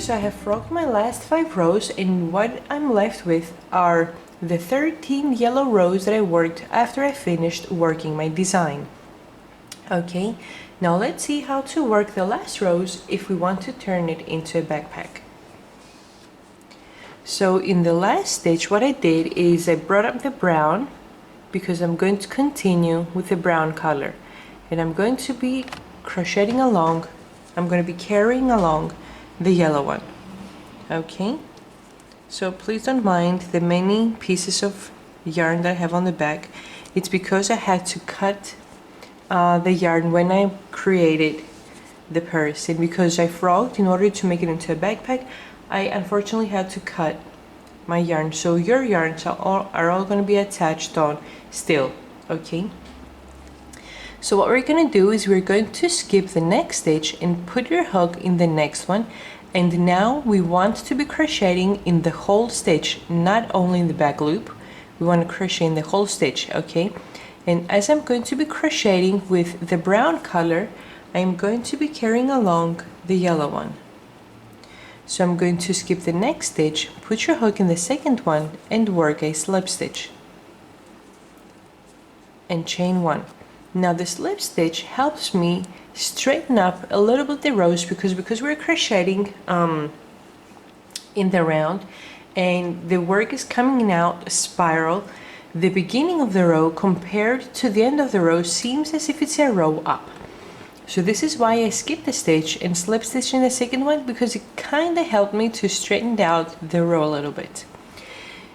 so I have frogged my last 5 rows, and what I'm left with are the 13 yellow rows that I worked after I finished working my design. Okay, now let's see how to work the last rows if we want to turn it into a backpack. So in the last stitch, what I did is I brought up the brown because I'm going to continue with the brown color, and I'm going to be crocheting along. I'm going to be carrying along the yellow one. Okay, so please don't mind the many pieces of yarn that I have on the back. It's because I had to cut the yarn when I created the purse, and because I frogged in order to make it into a backpack, I unfortunately had to cut my yarn. So your yarns are all going to be attached on still. Okay, so what we're going to do is we're going to skip the next stitch and put your hook in the next one, and now we want to be crocheting in the whole stitch, not only in the back loop. We want to crochet in the whole stitch. Okay, and as I'm going to be crocheting with the brown color, I'm going to be carrying along the yellow one. So I'm going to skip the next stitch, put your hook in the second one, and work a slip stitch and chain 1. Now the slip stitch helps me straighten up a little bit the rows because we're crocheting in the round and the work is coming out a spiral. The beginning of the row compared to the end of the row seems as if it's a row up. So this is why I skipped the stitch and slip stitch in the second one, because it kind of helped me to straighten out the row a little bit.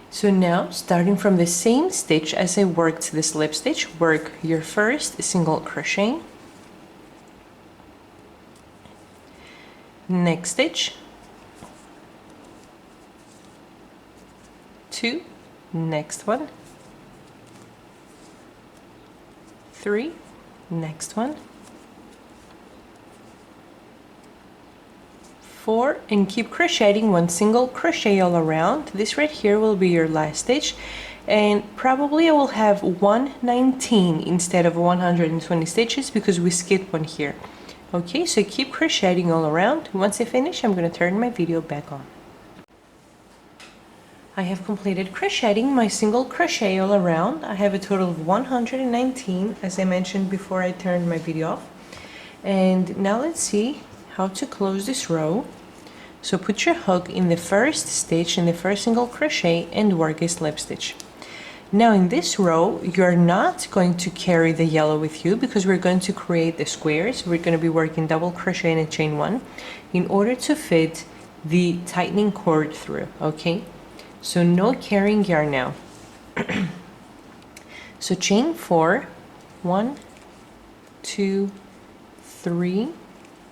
So now, starting from the same stitch as I worked the slip stitch, work your first single crochet, next stitch, 2, next one, 3, next one, 4, and keep crocheting 1 single crochet all around. This right here will be your last stitch, and probably I will have 119 instead of 120 stitches because we skipped one here. Okay, so keep crocheting all around. Once I finish, I'm going to turn my video back on. I have completed crocheting my single crochet all around. I have a total of 119, as I mentioned before I turned my video off. And now let's see how to close this row. So put your hook in the first stitch in the first single crochet and work a slip stitch. Now in this row you're not going to carry the yellow with you because we're going to create the squares. We're going to be working double crochet and a chain 1 in order to fit the tightening cord through. Okay, so no carrying yarn now. So chain 4, 1, 2, 3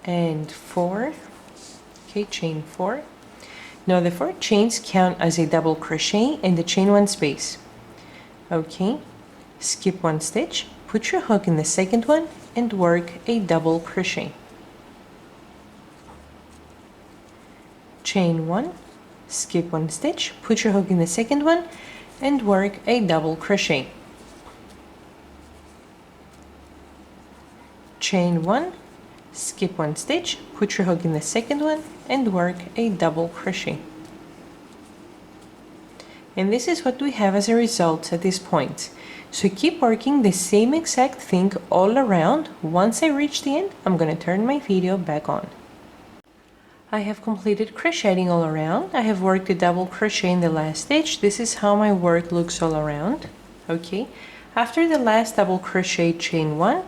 and 4. Okay, chain 4. Now the 4 chains count as a double crochet and the chain 1 space. Okay, skip 1 stitch, put your hook in the second one and work a double crochet. Chain 1, skip 1 stitch, put your hook in the second one and work a double crochet. Chain 1, skip 1 stitch, put your hook in the second one and work a double crochet. And this is what we have as a result at this point. So keep working the same exact thing all around. Once I reach the end, I'm going to turn my video back on. I have completed crocheting all around. I have worked a double crochet in the last stitch. This is how my work looks all around. Okay, after the last double crochet, chain 1,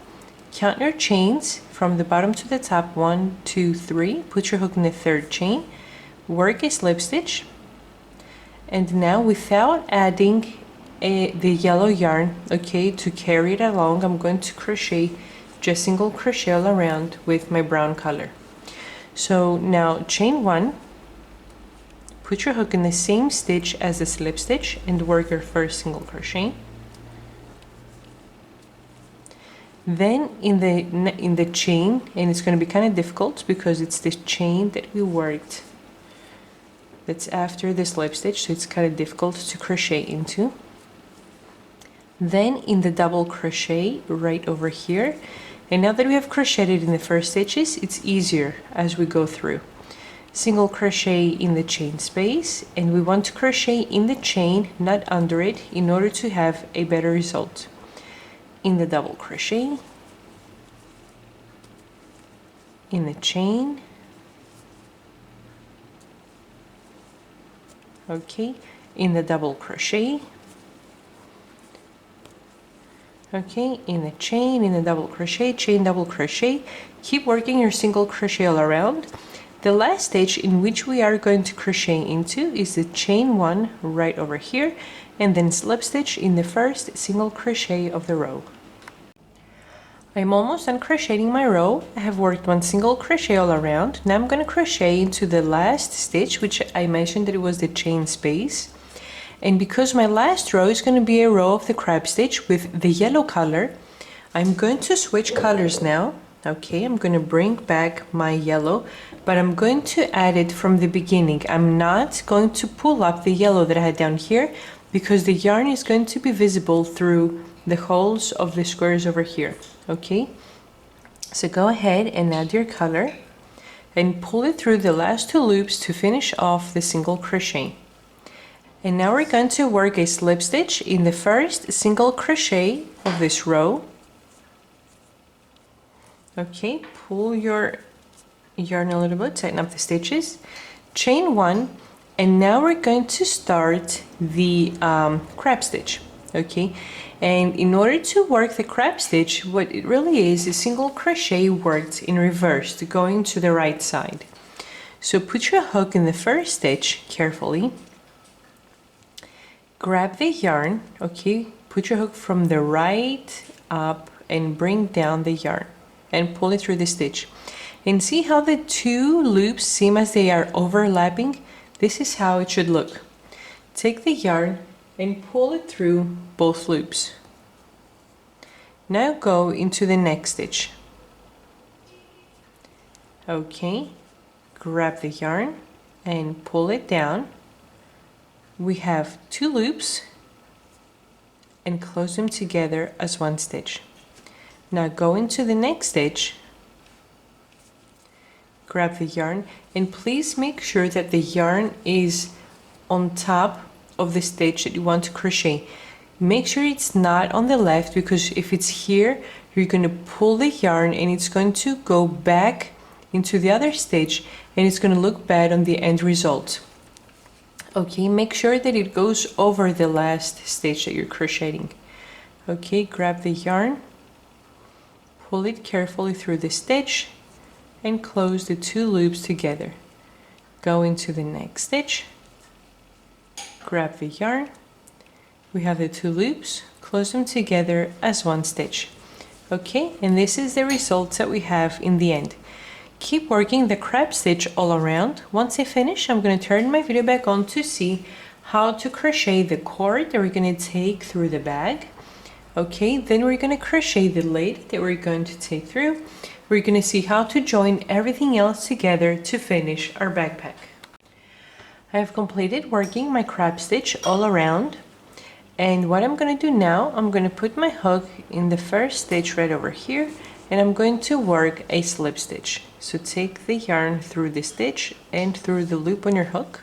count your chains from the bottom to the top, 1, 2, 3, put your hook in the third chain, work a slip stitch, and now without adding the yellow yarn, okay, to carry it along, I'm going to crochet just single crochet all around with my brown color. So now chain 1, put your hook in the same stitch as the slip stitch and work your first single crochet. Then in the chain, and it's going to be kind of difficult because it's the chain that we worked that's after the slip stitch, so it's kind of difficult to crochet into. Then in the double crochet right over here, and now that we have crocheted in the first stitches, it's easier as we go through. single crochet in the chain space, and we want to crochet in the chain, not under it, in order to have a better result. In the double crochet, in the chain, okay, in the double crochet, okay, in the chain, in the double crochet, chain, double crochet. Keep working your single crochet all around. The last stage in which we are going to crochet into is the chain 1 right over here, and then slip stitch in the first single crochet of the row. I'm almost done crocheting my row. I have worked 1 single crochet all around. Now I'm going to crochet into the last stitch, which I mentioned that it was the chain space. And because my last row is going to be a row of the crab stitch with the yellow color, I'm going to switch colors now. Okay, I'm going to bring back my yellow, but I'm going to add it from the beginning. I'm not going to pull up the yellow that I had down here because the yarn is going to be visible through the holes of the squares over here. Okay, so go ahead and add your color and pull it through the last 2 loops to finish off the single crochet. And now we're going to work a slip stitch in the first single crochet of this row. Okay, pull your yarn a little bit, tighten up the stitches, chain 1, and now we're going to start the crab stitch. Okay, and in order to work the crab stitch, what it really is single crochet worked in reverse, going to the right side. So put your hook in the first stitch carefully, grab the yarn, okay, put your hook from the right up and bring down the yarn and pull it through the stitch. And see how the 2 loops seem as they are overlapping? This is how it should look. Take the yarn and pull it through both loops. Now go into the next stitch. Okay, grab the yarn and pull it down. We have 2 loops and close them together as 1 stitch. Now go into the next stitch, grab the yarn, and please make sure that the yarn is on top of the stitch that you want to crochet. Make sure it's not on the left, because if it's here, you're going to pull the yarn and it's going to go back into the other stitch and it's going to look bad on the end result. Okay, make sure that it goes over the last stitch that you're crocheting. Okay, grab the yarn, pull it carefully through the stitch and close the 2 loops together. Go into the next stitch, grab the yarn, we have the 2 loops, close them together as 1 stitch. Okay, and this is the results that we have in the end. Keep working the crab stitch all around. Once I finish, I'm going to turn my video back on to see how to crochet the cord that we're going to take through the bag. Okay, then we're going to crochet the lid that we're going to take through. We're going to see how to join everything else together to finish our backpack. I have completed working my crab stitch all around. And what I'm going to do now, I'm going to put my hook in the first stitch right over here, and I'm going to work a slip stitch. So take the yarn through the stitch and through the loop on your hook,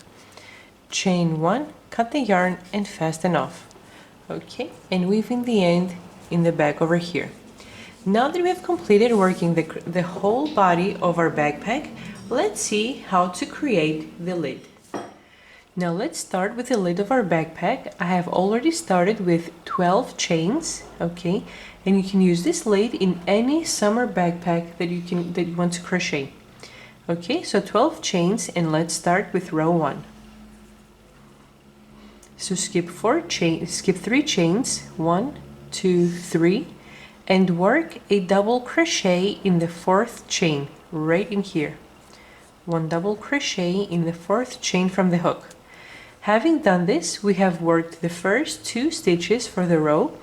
chain 1, cut the yarn and fasten off. Okay, and weave in the end in the back over here. Now that we have completed working the whole body of our backpack, let's see how to create the lid. Now let's start with the lid of our backpack. I have already started with 12 chains, okay, and you can use this lid in any summer backpack that you want to crochet. Okay, so 12 chains, and let's start with row 1. So skip 3 chains, 1, 2, 3, and work a double crochet in the 4th chain right in here. 1 double crochet in the 4th chain from the hook. Having done this, we have worked the first 2 stitches for the row.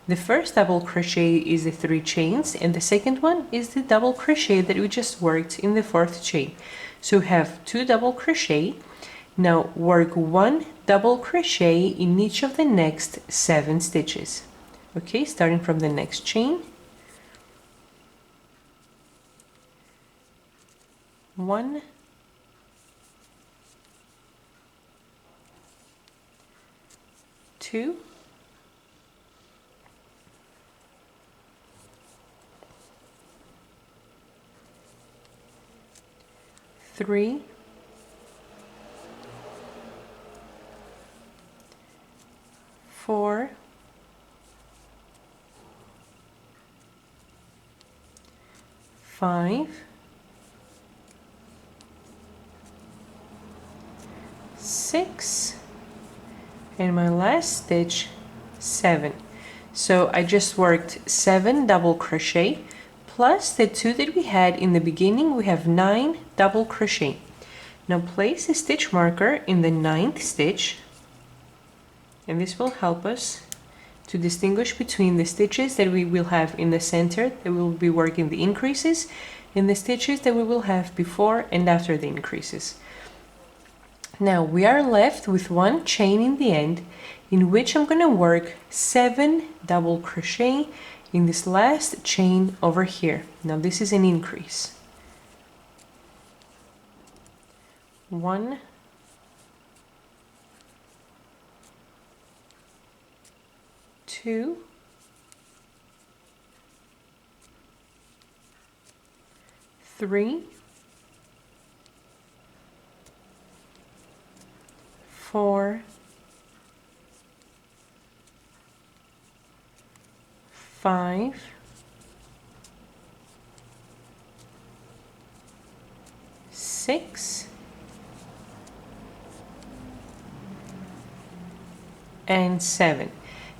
The first double crochet is the 3 chains, and the second one is the double crochet that we just worked in the 4th chain. So we have 2 double crochet. Now work 1 double crochet in each of the next 7 stitches. Okay, starting from the next chain. 1, 2, 3, 4, 5, 6, and my last stitch 7. So I just worked 7 double crochet plus the 2 that we had in the beginning. We have 9 double crochet. Now place a stitch marker in the 9th stitch, and this will help us to distinguish between the stitches that we will have in the center that we will be working the increases and the stitches that we will have before and after the increases. Now we are left with one chain in the end, in which I'm going to work 7 double crochet in this last chain over here. Now this is an increase. 1, 2, 3, 4, 5, 6, and 7.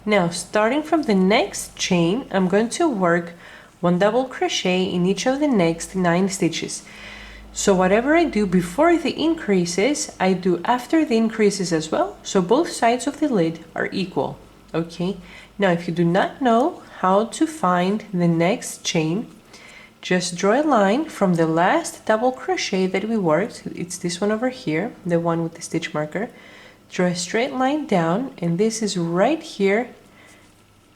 Now starting from the next chain, I'm going to work 1 double crochet in each of the next 9 stitches. So whatever I do before the increases, I do after the increases as well, so both sides of the lid are equal. Okay, now if you do not know how to find the next chain, just draw a line from the last double crochet that we worked. It's this one over here, the one with the stitch marker. Draw a straight line down, and this is right here,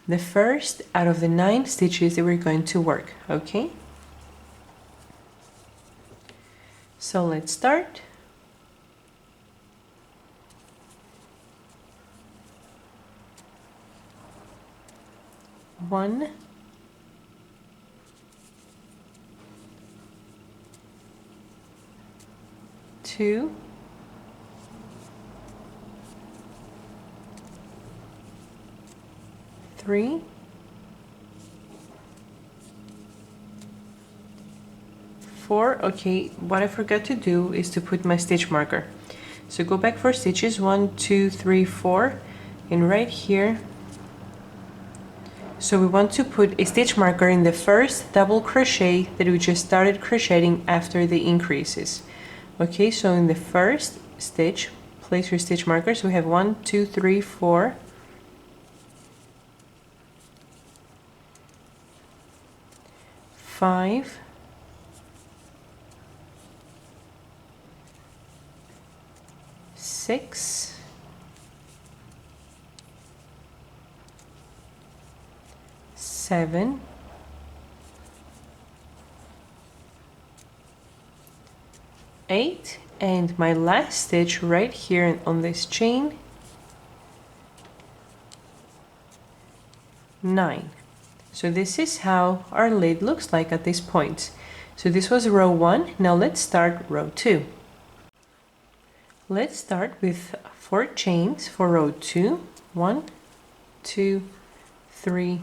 the first out of the 9 stitches that we're going to work. Okay, so let's start. One, 2, 3, 4. Okay, what I forgot to do is to put my stitch marker. So go back 4 stitches, 1, 2, 3, 4, and right here. So we want to put a stitch marker in the first double crochet that we just started crocheting after the increases. Okay, so in the first stitch, place your stitch marker. So we have 1, 2, 3, 4. 5, 6, 7, 8, and my last stitch right here on this chain, 9. So this is how our lid looks like at this point. So this was row 1. Now let's start row 2. Let's start with 4 chains for row 2. 1, 2, 3,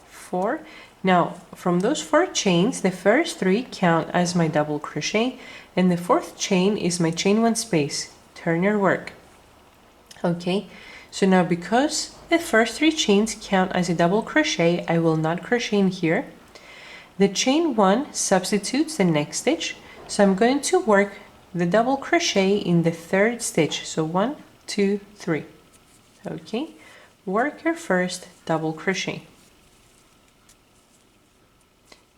4. Now from those 4 chains, the first 3 count as my double crochet, and the 4th chain is my chain 1 space. Turn your work. Okay, so now because the first 3 chains count as a double crochet, I will not crochet in here. The chain 1 substitutes the next stitch, so I'm going to work the double crochet in the 3rd stitch. So 1, 2, 3. Okay, work your first double crochet.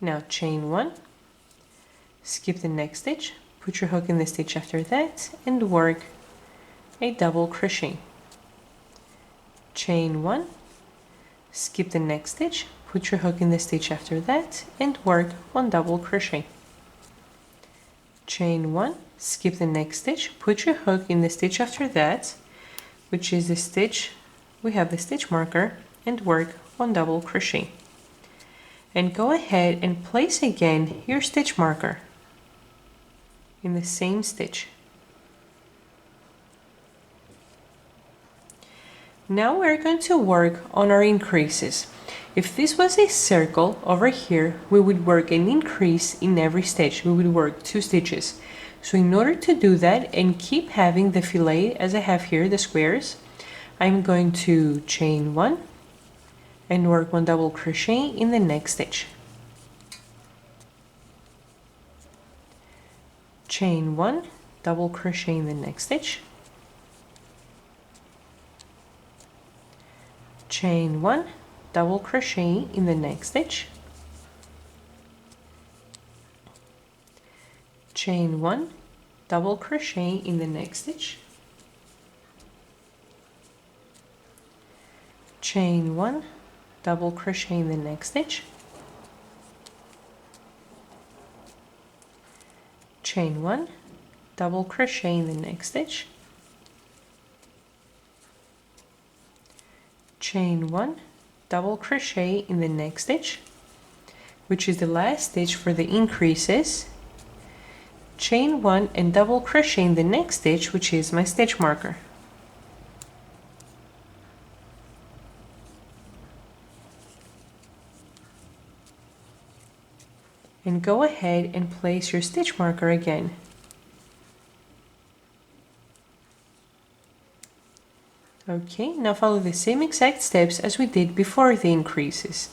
Now chain 1, skip the next stitch, put your hook in the stitch after that, and work a double crochet. Chain 1, skip the next stitch, put your hook in the stitch after that, and work 1 double crochet. Chain 1, skip the next stitch, put your hook in the stitch after that, which is the stitch we have the stitch marker and work 1 double crochet. And go ahead and place again your stitch marker in the same stitch. Now we're going to work on our increases. If this was a circle over here, we would work an increase in every stitch. We would work 2 stitches. So in order to do that and keep having the filet as I have here, the squares, I'm going to chain 1 and work 1 double crochet in the next stitch. Chain 1, double crochet in the next stitch. Chain 1, double crochet in the next stitch. Chain 1, double crochet in the next stitch. Chain 1, double crochet in the next stitch. Chain 1, double crochet in the next stitch. Chain 1, double crochet in the next stitch, which is the last stitch for the increases. Chain 1 and double crochet in the next stitch, which is my stitch marker. And go ahead and place your stitch marker again. Okay, now follow the same exact steps as we did before the increases.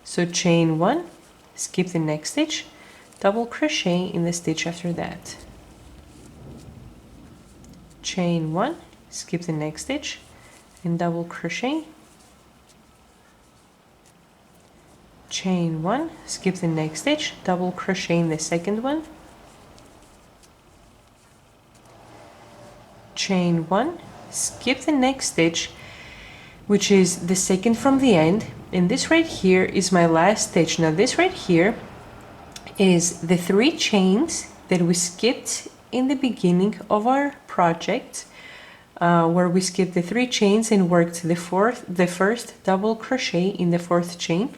So chain 1, skip the next stitch, double crochet in the stitch after that. Chain 1, skip the next stitch, and double crochet. Chain 1, skip the next stitch, double crochet in the second one. Chain 1, skip the next stitch, which is the second from the end, and this right here is my last stitch. Now this right here is the 3 chains that we skipped in the beginning of our project, where we skipped the 3 chains and worked the first double crochet in the 4th chain.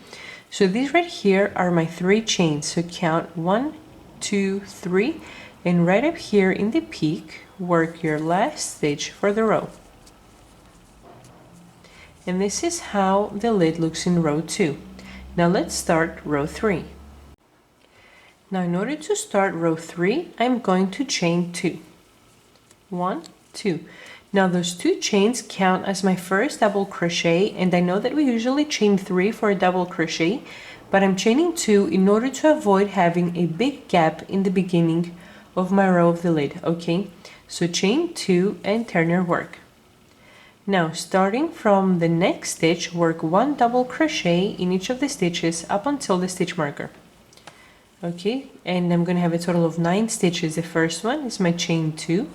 So these right here are my 3 chains, so count 1, 2, 3, and right up here in the peak work your last stitch for the row. And this is how the lid looks in row 2. Now let's start row 3. Now in order to start row 3, I'm going to chain 2. 1, 2. Now those 2 chains count as my first double crochet, and I know that we usually chain 3 for a double crochet, but I'm chaining 2 in order to avoid having a big gap in the beginning of my row of the lid, okay? So chain 2 and turn your work. Now starting from the next stitch, work 1 double crochet in each of the stitches up until the stitch marker. Okay, and I'm going to have a total of 9 stitches. The first one is my chain 2.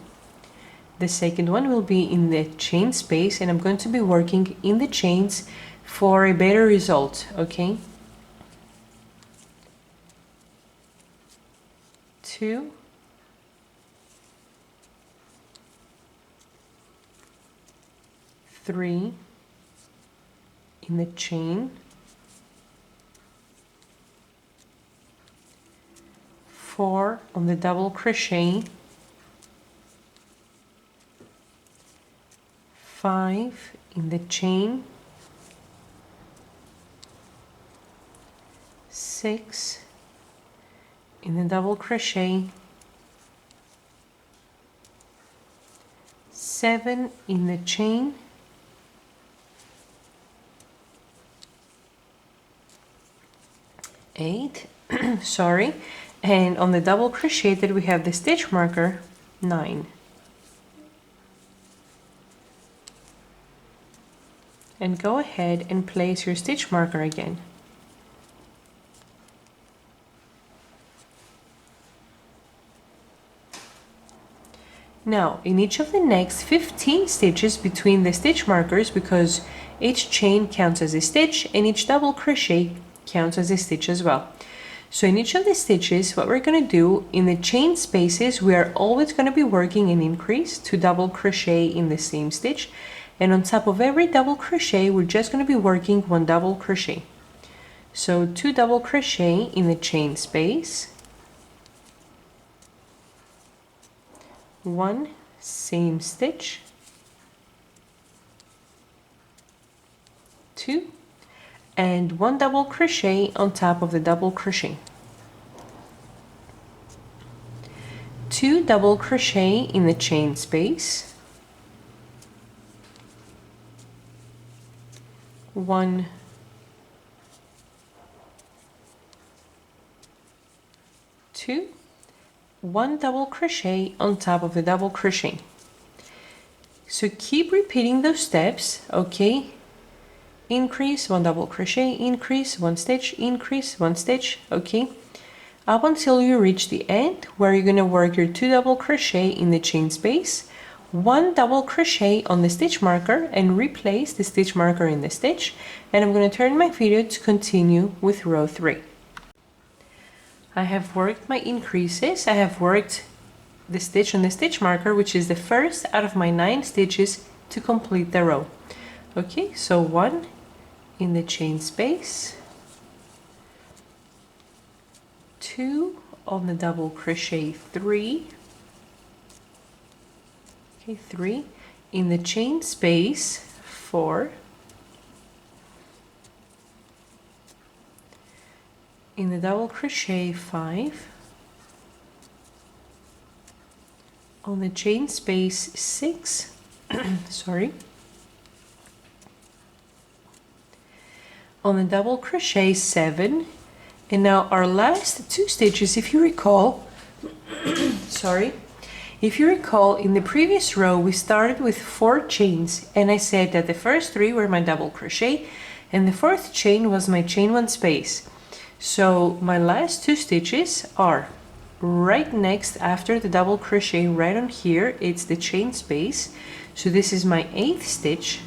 The second one will be in the chain space, and I'm going to be working in the chains for a better result, okay? 2, 3 in the chain, 4 on the double crochet, 5 in the chain, 6 in the double crochet, 7 in the chain, 8 sorry, and on the double crochet that we have the stitch marker, 9. And go ahead and place your stitch marker again. Now in each of the next 15 stitches between the stitch markers, because each chain counts as a stitch and each double crochet counts as a stitch as well. So in each of the stitches, what we're going to do in the chain spaces, we are always going to be working an increase to double crochet in the same stitch, and on top of every double crochet we're just going to be working 1 double crochet. So 2 double crochet in the chain space, 1 seam stitch, 2, and 1 double crochet on top of the double crochet. 2 double crochet in the chain space, 1, 2, 1 double crochet on top of the double crochet. So keep repeating those steps, okay? Increase, 1 double crochet, increase, 1 stitch, increase, 1 stitch, okay? Up until you reach the end where you're going to work your 2 double crochet in the chain space, 1 double crochet on the stitch marker and replace the stitch marker in the stitch, and I'm going to turn my video to continue with row 3. I have worked my increases. I have worked the stitch on the stitch marker, which is the first out of my 9 stitches to complete the row. Okay, so 1 in the chain space, 2 on the double crochet, 3, okay, 3 in the chain space, 4, in the double crochet, 5, on the chain space, 6, sorry, on the double crochet, 7, and now our last 2 stitches, if you recall, sorry, if you recall, in the previous row we started with 4 chains, and I said that the first 3 were my double crochet and the 4th chain was my chain 1 space. So my last 2 stitches are right next after the double crochet, right on here, it's the chain space. So this is my 8th stitch,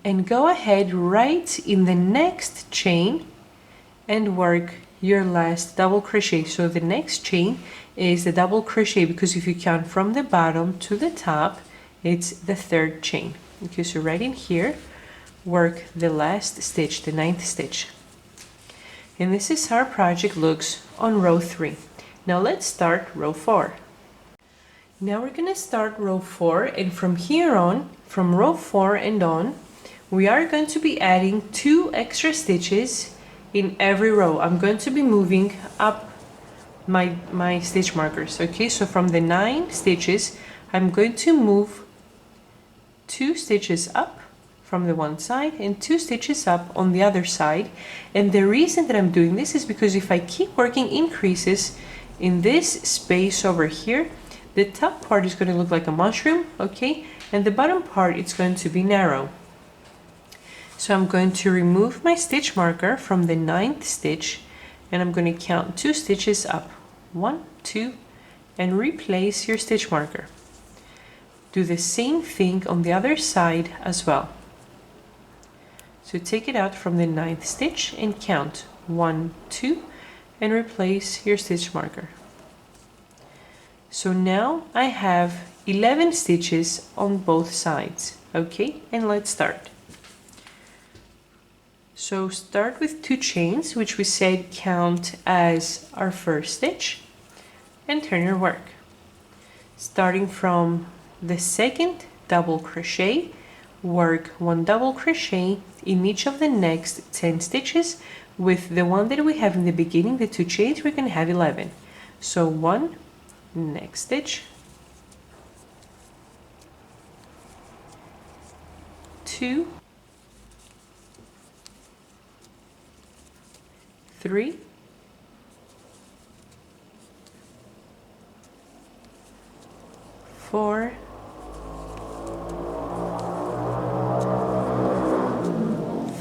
and go ahead right in the next chain and work your last double crochet. So the next chain is the double crochet, because if you count from the bottom to the top, it's the 3rd chain. Okay, so right in here, work the last stitch, the 9th stitch. And this is how our project looks on row 3. Now let's start row 4. Now we're gonna start row 4, and from here on, from row 4 and on, we are going to be adding 2 extra stitches in every row. I'm going to be moving up my stitch markers. Okay, so from the 9 stitches, I'm going to move 2 stitches up from the one side and 2 stitches up on the other side. And the reason that I'm doing this is because if I keep working increases in this space over here, the top part is going to look like a mushroom, okay, and the bottom part it's going to be narrow. So I'm going to remove my stitch marker from the 9th stitch, and I'm going to count 2 stitches up, 1, 2, and replace your stitch marker. Do the same thing on the other side as well. So take it out from the 9th stitch and count 1, 2, and replace your stitch marker. So now I have 11 stitches on both sides. Okay, and let's start. So start with 2 chains, which we said count as our first stitch, and turn your work. Starting from the 2nd double crochet, work 1 double crochet in each of the next 10 stitches. With the one that we have in the beginning, the 2 chains, we're going to have 11. So 1, next stitch, 2, 3, 4,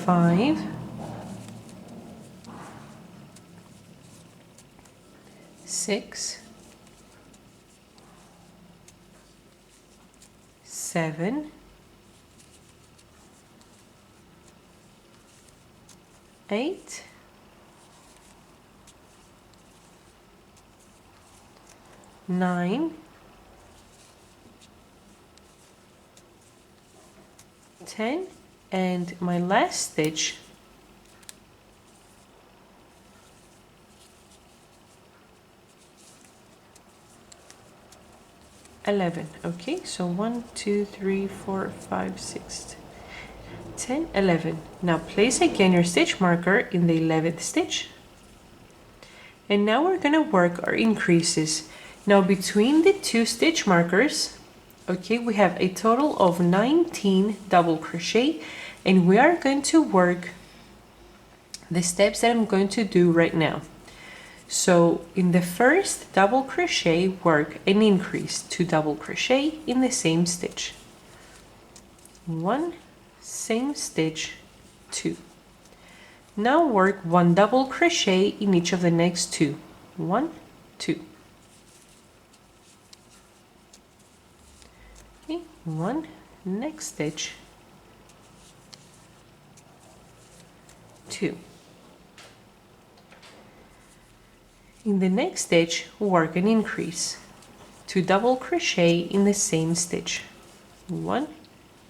5, 6, 7, 8, 9, 10, and my last stitch, 11. Okay, so 1, 2, 3, 4, 5, 6, 10, 11. Now place again your stitch marker in the 11th stitch. And now we're gonna work our increases. Now between the two stitch markers, okay, we have a total of 19 double crochet, and we are going to work the steps that I'm going to do right now. So in the first double crochet, work an increase, 2 double crochet in the same stitch, 1, same stitch, 2. Now work 1 double crochet in each of the next 2, 1, 2. Okay, 1, next stitch, 2. In the next stitch, work an increase, 2 double crochet in the same stitch, 1,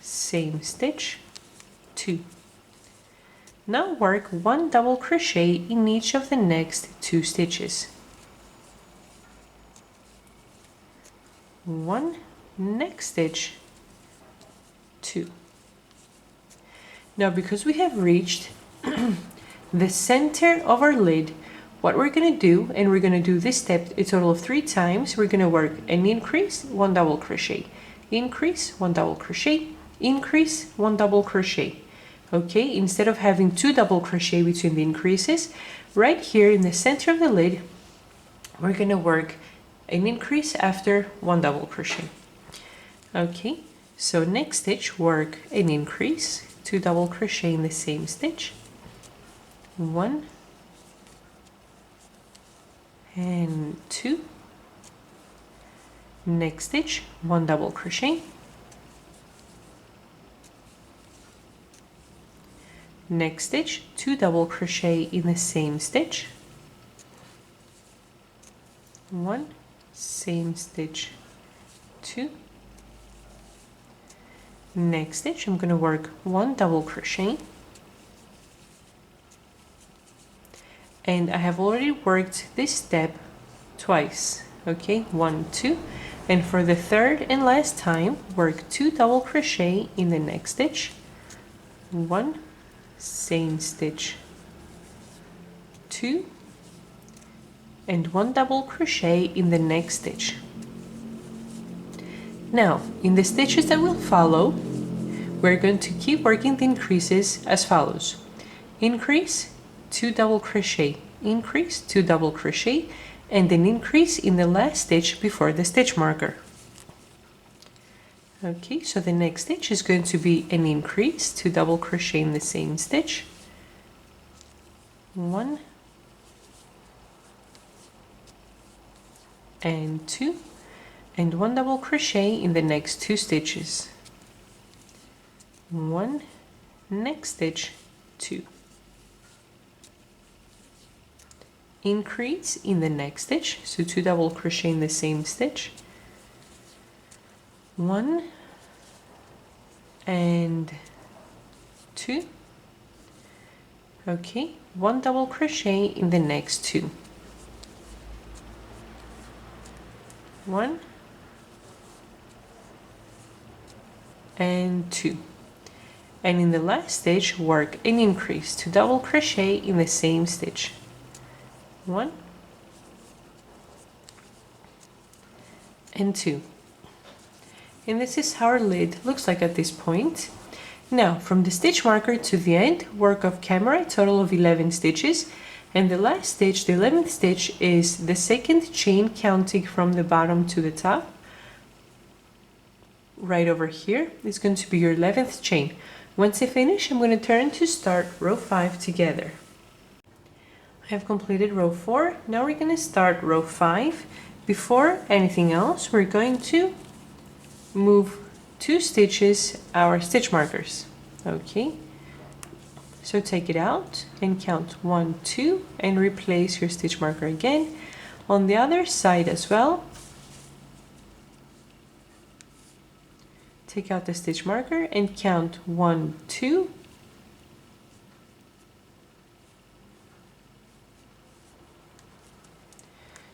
same stitch, 2. Now work 1 double crochet in each of the next 2 stitches, 1, next stitch, 2. Now because we have reached the center of our lid, what we're going to do, and we're going to do this step a total of 3 times, we're going to work an increase, 1 double crochet, increase, 1 double crochet, increase, 1 double crochet. Okay, instead of having 2 double crochet between the increases, right here in the center of the lid, we're going to work an increase after 1 double crochet. Okay, so next stitch, work an increase, 2 double crochet in the same stitch, 1 and 2. Next stitch, 1 double crochet, next stitch, 2 double crochet in the same stitch, 1, same stitch, 2. Next stitch, I'm going to work 1 double crochet, and I have already worked this step twice. Okay, 1, 2, and for the third and last time, work 2 double crochet in the next stitch, 1, same stitch, 2, and 1 double crochet in the next stitch. Now in the stitches that will follow, we're going to keep working the increases as follows: increase, 2 double crochet, increase, 2 double crochet, and an increase in the last stitch before the stitch marker. Okay, so the next stitch is going to be an increase, 2 double crochet in the same stitch, 1 and 2, and 1 double crochet in the next 2 stitches, 1, next stitch, 2. Increase in the next stitch, so 2 double crochet in the same stitch, 1 and 2. Okay, 1 double crochet in the next 2, 1 and 2. And in the last stitch, work an increase, 2 double crochet in the same stitch, 1 and 2. And this is how our lid looks like at this point. Now from the stitch marker to the end, work off camera a total of 11 stitches, and the last stitch, the 11th stitch, is the second chain counting from the bottom to the top. Right over here is going to be your 11th chain. Once I finish, I'm going to turn to start row 5 together. I have completed row 4. Now we're going to start row 5. Before anything else, we're going to move 2 stitches our stitch markers. Okay, so take it out and count 1, 2, and replace your stitch marker again. On the other side as well, take out the stitch marker and count 1, 2.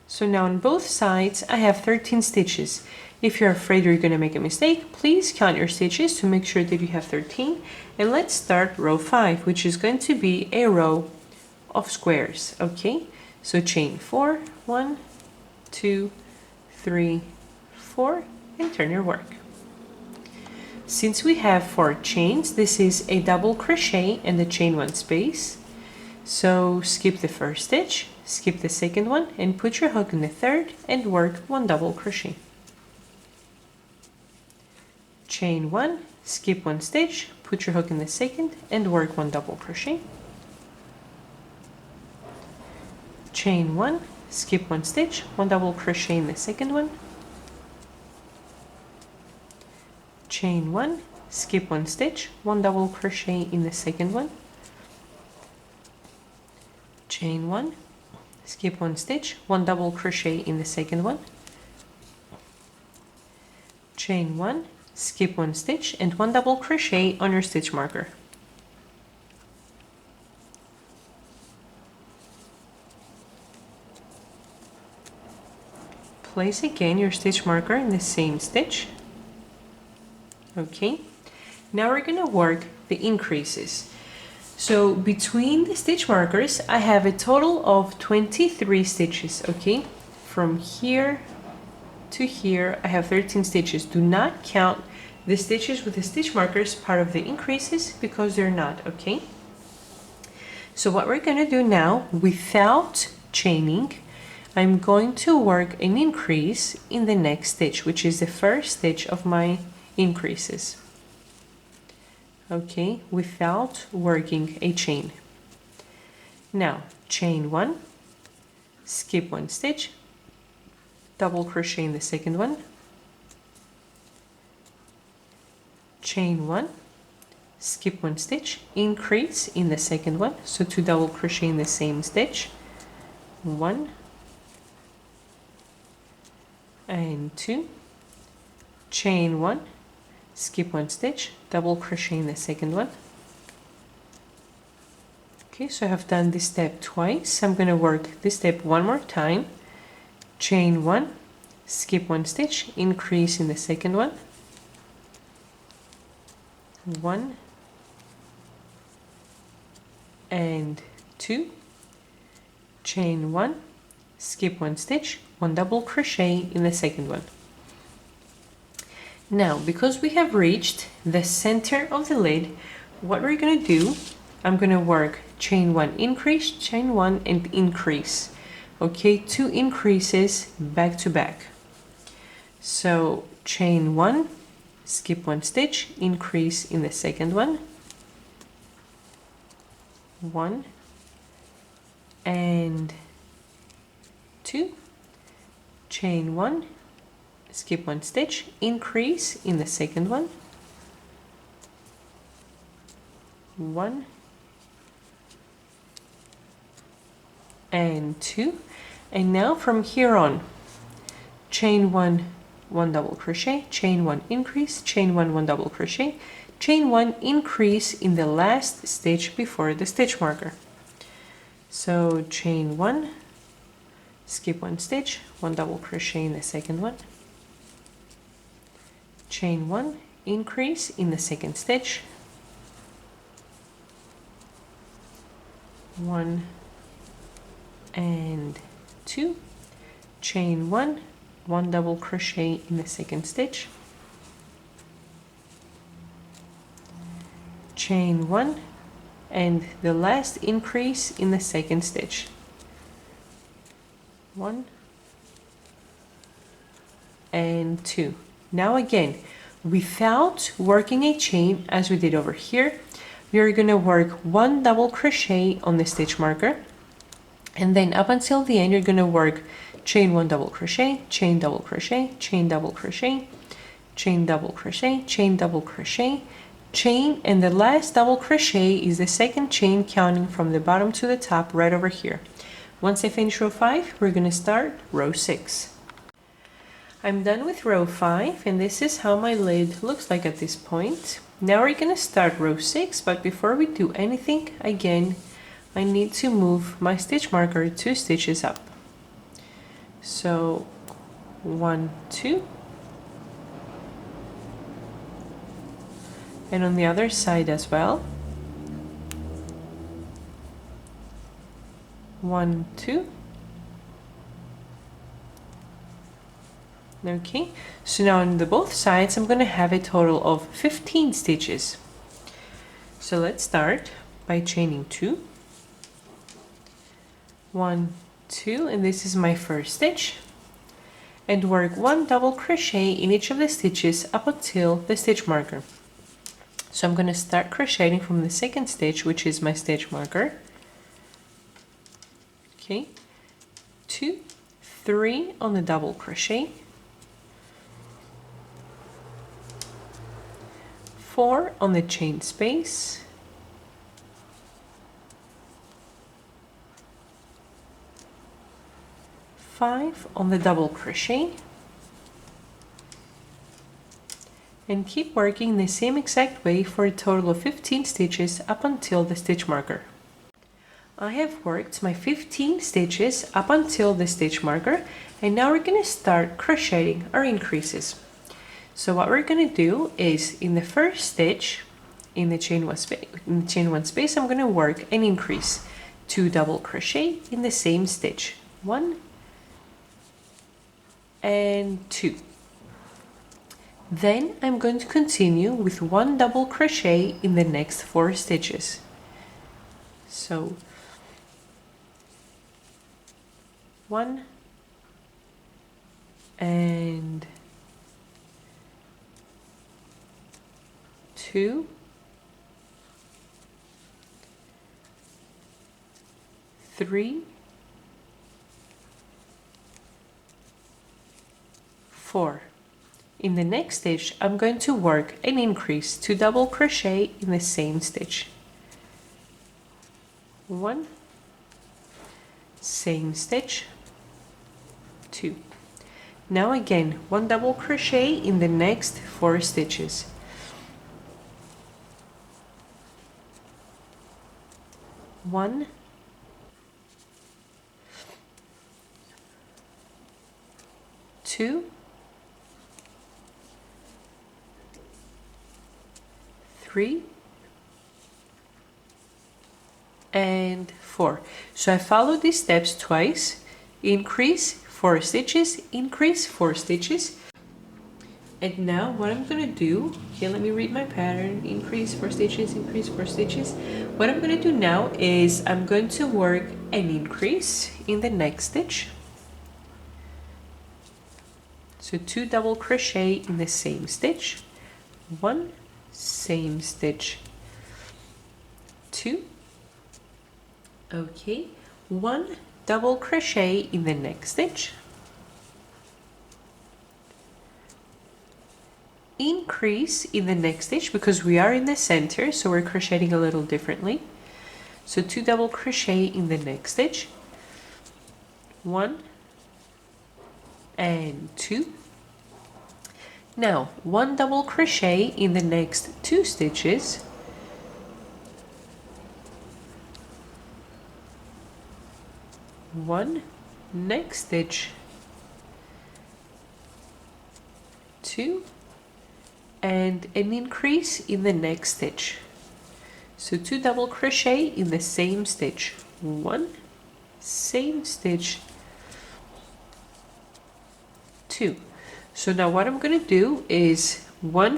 So now on both sides I have 13 stitches. If you're afraid you're going to make a mistake, please count your stitches to make sure that you have 13. And let's start row 5, which is going to be a row of squares. Okay, so chain 4, 1, 2, 3, 4, and turn your work. Since we have 4 chains, this is a double crochet and the chain 1 space. So skip the first stitch, skip the second one, and put your hook in the third and work 1 double crochet. Chain 1, skip 1 stitch, put your hook in the second and work 1 double crochet. Chain 1, skip 1 stitch, 1 double crochet in the second one. Chain 1, skip 1 stitch, 1 double crochet in the second one. Chain 1, skip 1 stitch, 1 double crochet in the second one. Chain 1, skip 1 stitch and 1 double crochet on your stitch marker. Place again your stitch marker in the same stitch. Okay, now we're going to work the increases. So between the stitch markers I have a total of 23 stitches. Okay, from here to here I have 13 stitches. Do not count the stitches with the stitch markers part of the increases because they're not. Okay, so what we're going to do now, without chaining, I'm going to work an increase in the next stitch, which is the first stitch of my increases. Okay, without working a chain. Now chain 1, skip 1 stitch, double crochet in the second one. Chain 1, skip 1 stitch, increase in the second one, so 2 double crochet in the same stitch, 1 and 2, chain 1, skip 1 stitch, double crochet in the second one. Okay, so I have done this step twice. I'm going to work this step one more time. Chain 1, skip 1 stitch, increase in the second one, 1 and 2, chain 1, skip 1 stitch, 1 double crochet in the second one. Now, because we have reached the center of the lid, what we're going to do, I'm going to work chain 1 increase, chain 1 and increase. Okay, 2 increases back to back. So chain 1, skip 1 stitch, increase in the second one, 1 and 2, chain 1, skip 1 stitch, increase in the second one, 1 and 2, and now from here on, chain 1, 1 double crochet, chain 1 increase, chain 1, 1 double crochet, chain 1 increase in the last stitch before the stitch marker. So chain 1, skip 1 stitch, 1 double crochet in the second one, chain 1, increase in the second stitch, 1 and 2, chain 1, 1 double crochet in the second stitch, chain 1 and the last increase in the second stitch, 1 and 2. Now again, without working a chain as we did over here, we are going to work 1 double crochet on the stitch marker, and then up until the end you're going to work chain 1 double crochet, chain double crochet, chain double crochet, chain double crochet, chain double crochet, chain, and the last double crochet is the second chain counting from the bottom to the top right over here. Once I finish row 5, we're going to start row 6. I'm done with row 5, and this is how my lid looks like at this point. Now we're gonna start row 6, but before we do anything, again, I need to move my stitch marker 2 stitches up. So 1, 2, and on the other side as well. 1, 2. Okay, so now on the both sides I'm going to have a total of 15 stitches. So let's start by chaining 2, 1, 2, and this is my first stitch, and work 1 double crochet in each of the stitches up until the stitch marker. So I'm going to start crocheting from the second stitch, which is my stitch marker. Okay, 2, 3 on the double crochet, 4 on the chain space, 5 on the double crochet, and keep working the same exact way for a total of 15 stitches up until the stitch marker. I have worked my 15 stitches up until the stitch marker, and now we're going to start crocheting our increases. So what we're going to do is in the first stitch in the chain one space, I'm going to work an increase, 2 double crochet in the same stitch, 1 and 2. Then I'm going to continue with 1 double crochet in the next 4 stitches. So 1 and 2, 3, 4. In the next stitch, I'm going to work an increase, 2 double crochet in the same stitch. 1, same stitch, 2. Now again, 1 double crochet in the next 4 stitches. 1, 2, 3, and 4. So I follow these steps twice. Increase 4 stitches, increase 4 stitches. And now what I'm going to do, here let me read my pattern, increase 4 stitches, increase 4 stitches. What I'm going to do now is I'm going to work an increase in the next stitch. So 2 double crochet in the same stitch, 1, same stitch, 2, okay, 1 double crochet in the next stitch, increase in the next stitch because we are in the center, so we're crocheting a little differently. So 2 double crochet in the next stitch, 1 and 2. Now 1 double crochet in the next 2 stitches, 1, next stitch, 2, and an increase in the next stitch. So 2 double crochet in the same stitch, 1, same stitch, 2. So now what I'm going to do is 1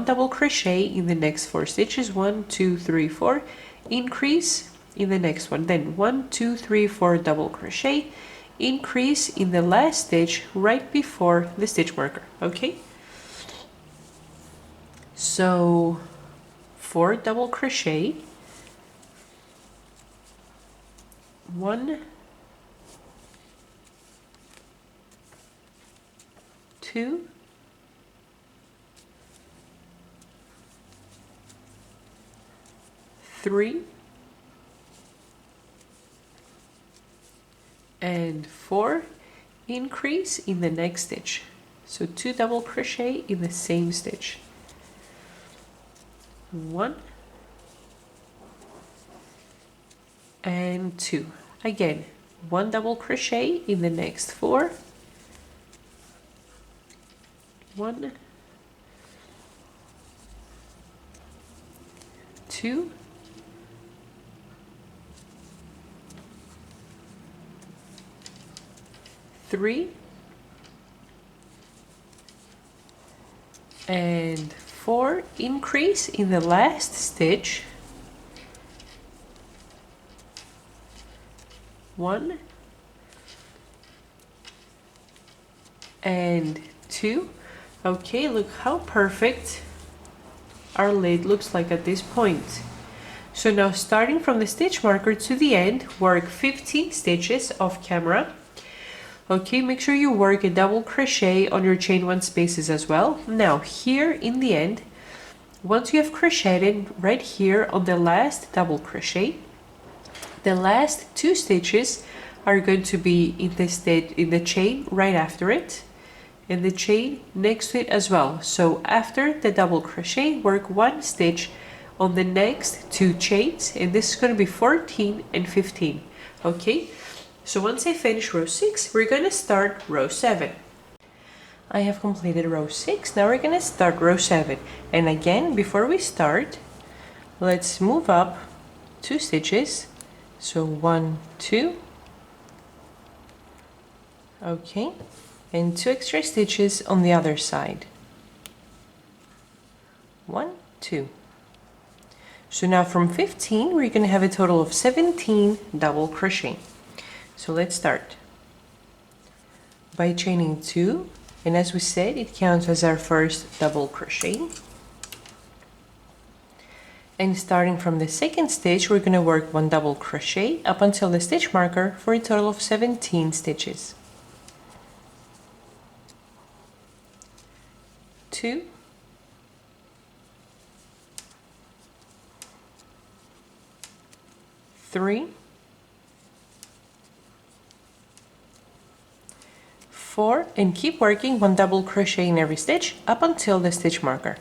double crochet in the next 4 stitches, 1, 2, 3, 4, increase in the next one, then 1, 2, 3, 4 double crochet, increase in the last stitch right before the stitch marker. Okay, so 4 double crochet, 1, 2, 3, and 4, increase in the next stitch. So 2 double crochet in the same stitch. 1 and 2. Again, 1 double crochet in the next 4. 1, 2, 3, and 4. Increase in the last stitch. 1 and 2. Okay, look how perfect our lid looks like at this point. So now, starting from the stitch marker to the end, work 15 stitches off camera. Okay, make sure you work a double crochet on your chain 1 spaces as well. Now here in the end, once you have crocheted right here on the last double crochet, the last 2 stitches are going to be in the chain right after it, and the chain next to it as well. So after the double crochet, work 1 stitch on the next 2 chains, and this is going to be 14 and 15. Okay, so once I finish row 6, we're going to start row 7. I have completed row 6. Now we're going to start row 7, and again, before we start, let's move up 2 stitches. So 1, 2, okay, and 2 extra stitches on the other side. 1, 2. So now from 15, we're going to have a total of 17 double crochet. So let's start by chaining 2, and as we said, it counts as our first double crochet. And starting from the second stitch, we're going to work 1 double crochet up until the stitch marker for a total of 17 stitches. 2, 3, 4, and keep working 1 double crochet in every stitch up until the stitch marker.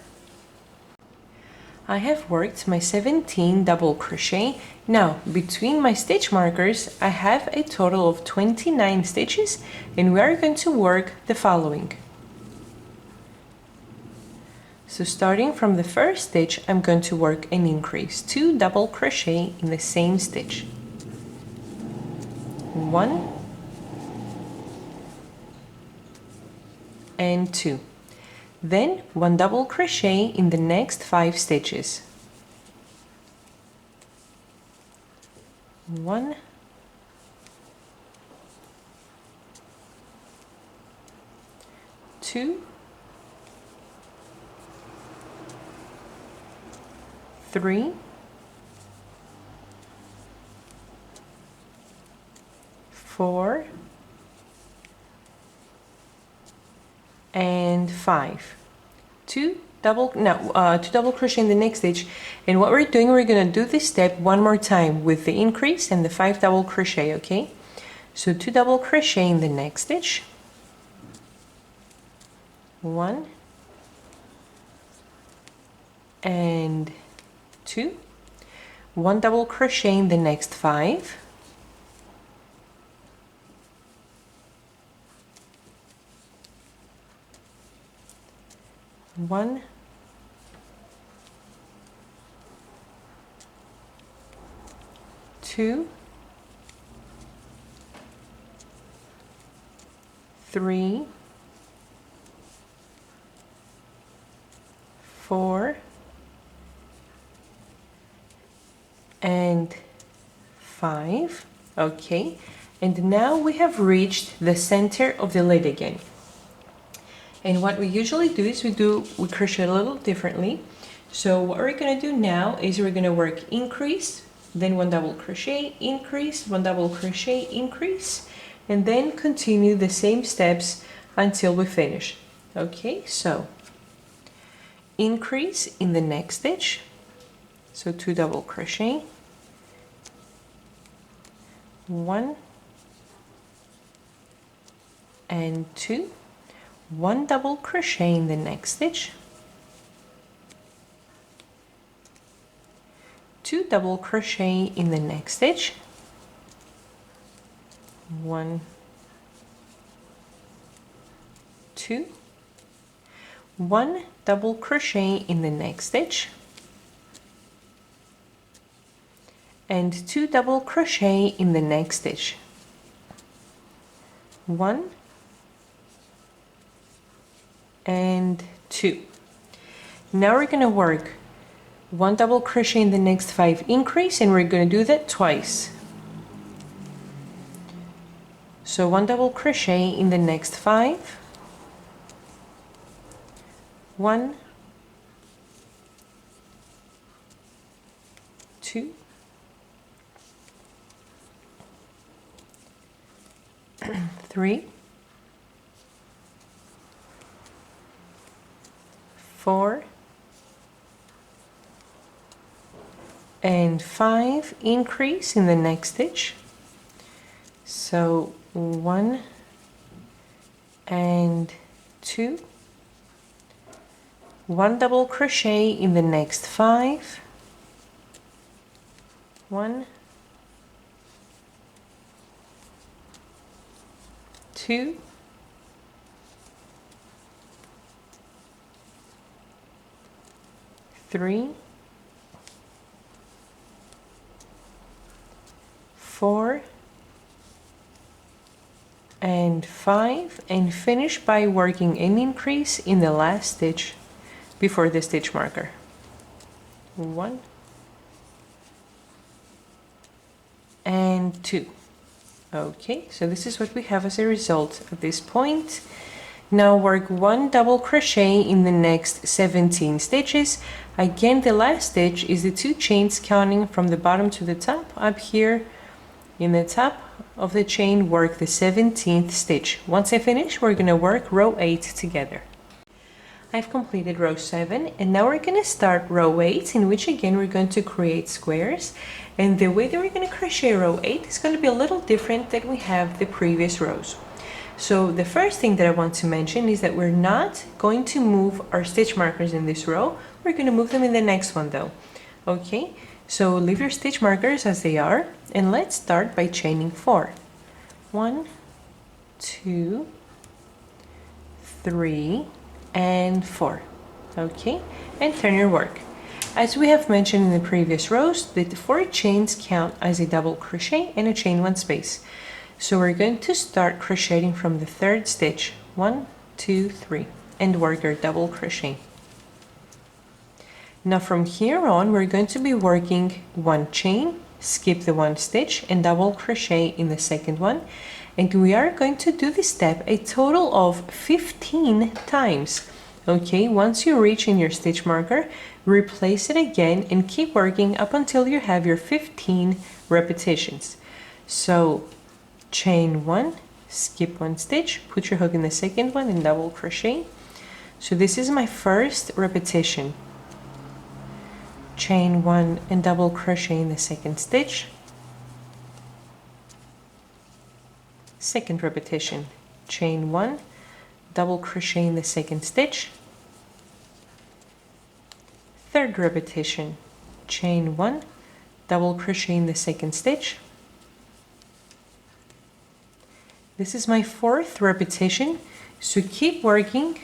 I have worked my 17 double crochet. Now between my stitch markers I have a total of 29 stitches, and we are going to work the following. So starting from the first stitch, I'm going to work an increase, 2 double crochet in the same stitch. 1 and 2. Then 1 double crochet in the next 5 stitches. 1, 2, 3, 4, and 5. 2 double crochet in the next stitch, and what we're doing, we're going to do this step one more time with the increase and the 5 double crochet. Okay, so 2 double crochet in the next stitch, 1 and 2, 1 double crochet in the next 5, 1, 2, 3, 4, and 5. Okay, and now we have reached the center of the lid again. And what we usually do is we crochet a little differently. So what we're going to do now is we're going to work increase, then 1 double crochet, increase, 1 double crochet, increase, and then continue the same steps until we finish. Okay, so increase in the next stitch, so 2 double crochet, 1 and 2, 1 double crochet in the next stitch, 2 double crochet in the next stitch, 1, 2, 1 double crochet in the next stitch, and 2 double crochet in the next stitch, 1 and 2. Now we're going to work 1 double crochet in the next 5 increase, and we're going to do that twice. So 1 double crochet in the next 5, 1, 2, 3, 4, and 5 increase in the next stitch. So 1 and 2, 1 double crochet in the next 5, 1, 2, 3, 4, and 5, and finish by working an increase in the last stitch before the stitch marker. 1 and 2. Okay, so this is what we have as a result at this point. Now work 1 double crochet in the next 17 stitches. Again, the last stitch is the 2 chains counting from the bottom to the top. Up here in the top of the chain, work the 17th stitch. Once I finish, we're going to work row 8 together. I've completed row 7, and now we're going to start row 8, in which again we're going to create squares. And the way that we're going to crochet row 8 is going to be a little different than we have the previous rows. So the first thing that I want to mention is that we're not going to move our stitch markers in this row. We're going to move them in the next one though. Okay, so leave your stitch markers as they are, and let's start by chaining 4. 1, 2, 3, and 4. Okay, and turn your work. As we have mentioned in the previous rows, the 4 chains count as a double crochet and a chain 1 space. So we're going to start crocheting from the 3rd stitch. 1, 2, 3, and work our double crochet. Now from here on, we're going to be working 1 chain, skip the 1 stitch, and double crochet in the 2nd one. And we are going to do this step a total of 15 times. Okay, once you reach in your stitch marker, replace it again and keep working up until you have your 15 repetitions. So chain 1, skip 1 stitch, put your hook in the 2nd one, and double crochet. So this is my first repetition. Chain 1 and double crochet in the 2nd stitch. Second repetition, chain 1, double crochet in the 2nd stitch. Third repetition, chain 1, double crochet in the 2nd stitch. This is my 4th repetition, so keep working,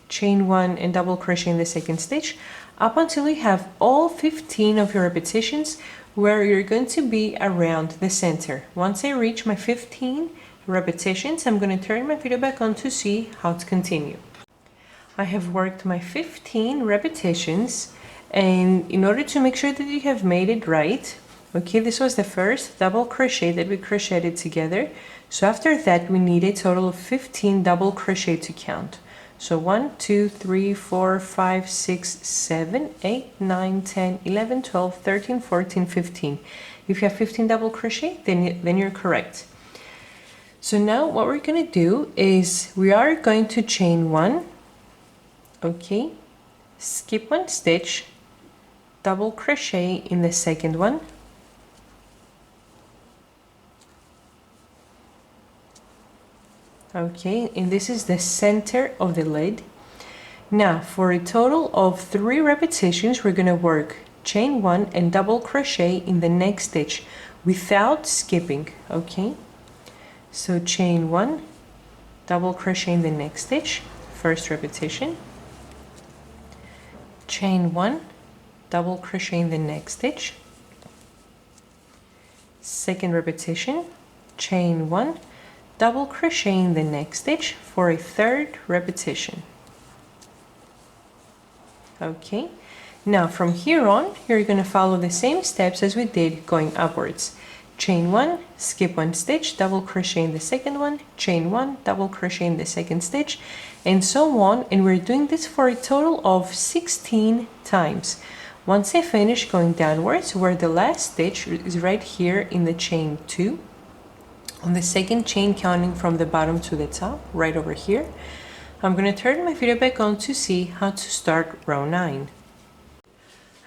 chain 1 and double crochet in the 2nd stitch up until you have all 15 of your repetitions where you're going to be around the center. Once I reach my 15 repetitions, I'm going to turn my video back on to see how to continue. I have worked my 15 repetitions, and in order to make sure that you have made it right, okay, this was the first double crochet that we crocheted together. So after that, we need a total of 15 double crochet to count. So 1, 2, 3, 4, 5, 6, 7, 8, 9, 10, 11, 12, 13, 14, 15. If you have 15 double crochet, then you're correct. So now what we're going to do is we are going to chain 1, okay, skip 1 stitch, double crochet in the 2nd one, Okay, and this is the center of the lid. Now for a total of 3 repetitions, we're going to work chain 1 and double crochet in the next stitch without skipping. Okay, so chain 1, double crochet in the next stitch, first repetition, chain 1, double crochet in the next stitch, second repetition, chain 1, double crochet in the next stitch for a third repetition. Okay, now from here on you're going to follow the same steps as we did going upwards. Chain 1, skip 1 stitch, double crochet in the second one, chain 1, double crochet in the second stitch, and so on, and we're doing this for a total of 16 times. Once I finish going downwards, where the last stitch is right here in the chain 2, on the second chain counting from the bottom to the top, right over here, I'm going to turn my video back on to see how to start row 9.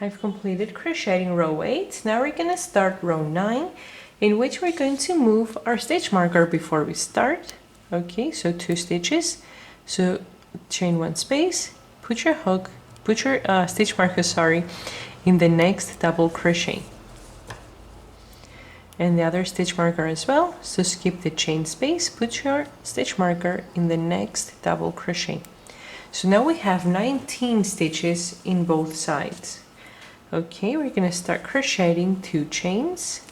I've completed crocheting row 8. Now we're going to start row 9, in which we're going to move our stitch marker before we start. Okay, so 2 stitches. So chain 1 space, put your hook, put your stitch marker, sorry, in the next double crochet. And the other stitch marker as well, so skip the chain space, put your stitch marker in the next double crochet. So now we have 19 stitches in both sides. Okay, we're going to start crocheting 2 chains,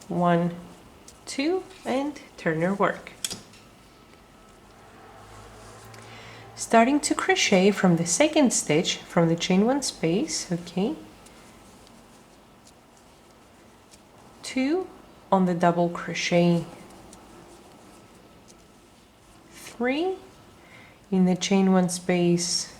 1, 2, and turn your work. Starting to crochet from the second stitch from the chain 1 space, okay, 2 on the double crochet, 3 in the chain 1 space,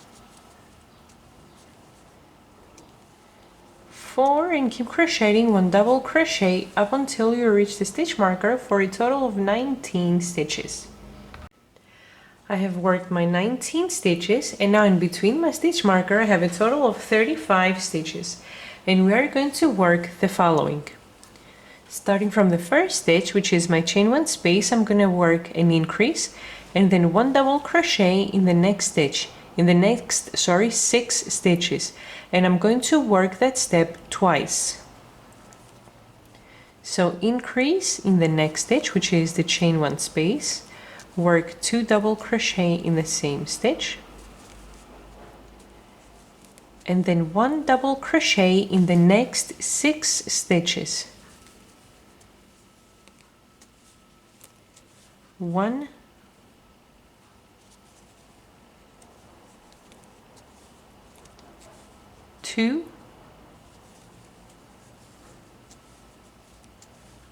4, and keep crocheting 1 double crochet up until you reach the stitch marker for a total of 19 stitches. I have worked my 19 stitches, and now in between my stitch marker I have a total of 35 stitches, and we are going to work the following. Starting from the first stitch, which is my chain 1 space, I'm going to work an increase and then 1 double crochet in the next stitch, in the next 6 stitches, and I'm going to work that step twice. So increase in the next stitch, which is the chain 1 space, work 2 double crochet in the same stitch, and then 1 double crochet in the next 6 stitches. 1, 2,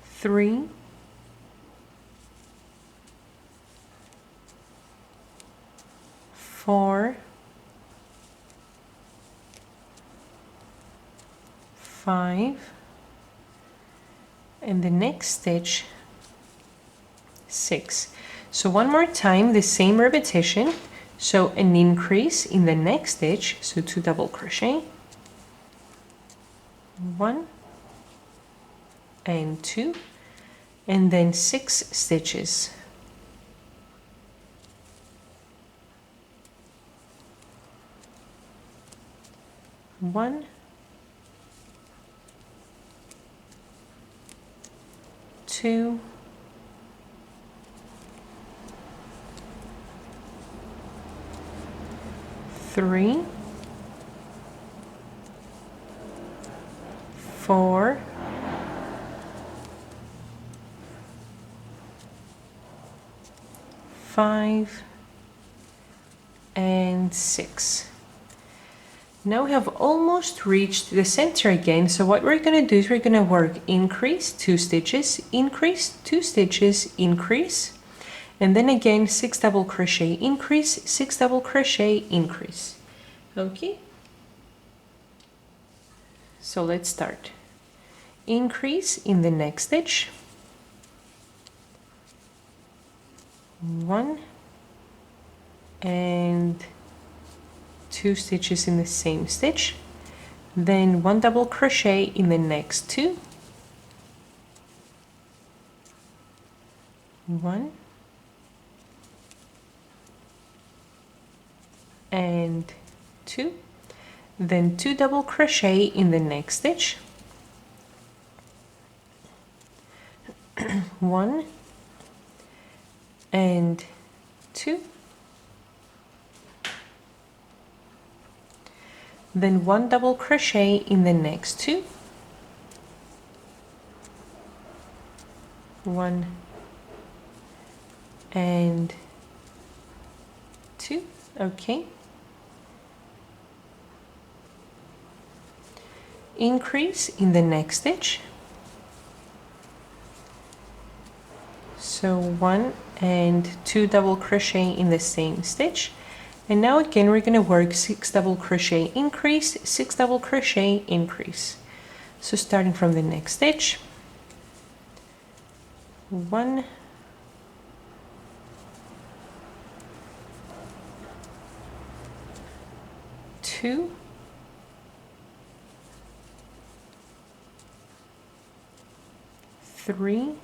3, 4, 5, and the next stitch 6. So one more time the same repetition, so an increase in the next stitch, so 2 double crochet, 1 and 2, and then 6 stitches. 1, 2, 3, 4, 5, and 6. Now we have almost reached the center again, so what we're going to do is we're going to work increase 2 stitches, increase 2 stitches, increase, and then again 6 double crochet, increase, 6 double crochet, increase. Okay, so let's start. Increase in the next stitch, 1 and 2 stitches in the same stitch, then 1 double crochet in the next 2, 1 and 2, then 2 double crochet in the next stitch, 1 and 2, then 1 double crochet in the next 2, 1 and 2, okay, increase in the next stitch, so 1 and 2 double crochet in the same stitch. And now again we're going to work 6 double crochet increase, 6 double crochet increase. So starting from the next stitch, 1, 2, 3,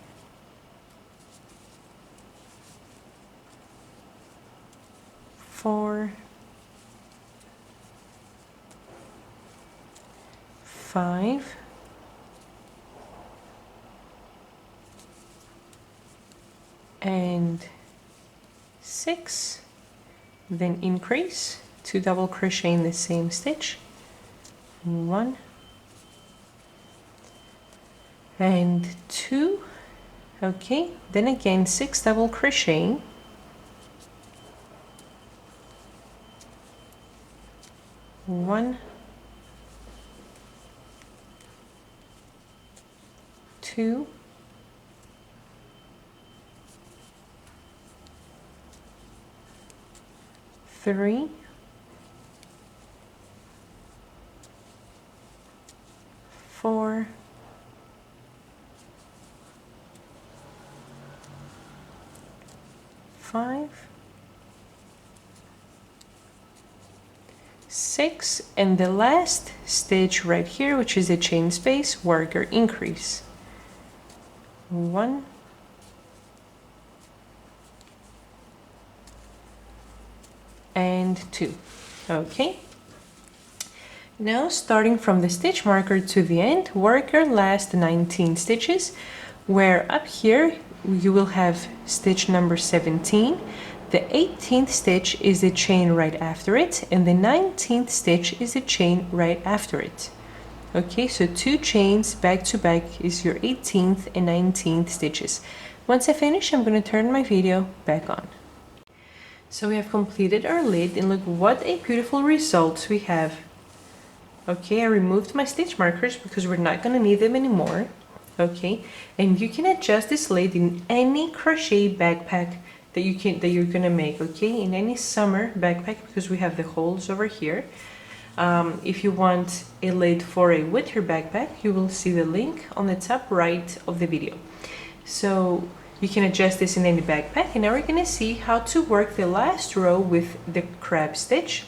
4, 5, 6, then increase, 2 double crochet in the same stitch, 1 and 2, okay, then again 6 double crochet, 1, 2, 3, 4, 5, 6, and the last stitch right here, which is a chain space, work or increase, 1, and 2, okay. Now starting from the stitch marker to the end, work your last 19 stitches, where up here you will have stitch number 17, the 18th stitch is a chain right after it, and the 19th stitch is a chain right after it. Okay, so 2 chains back to back is your 18th and 19th stitches. Once I finish, I'm going to turn my video back on. So we have completed our lid, and look what a beautiful result we have. Okay, I removed my stitch markers because we're not going to need them anymore. Okay, and you can adjust this lid in any crochet backpack that you're gonna make. Okay, in any summer backpack, because we have the holes over here. If you want a lid for a winter backpack, you will see the link on the top right of the video. So you can adjust this in any backpack, and now we're gonna see how to work the last row with the crab stitch.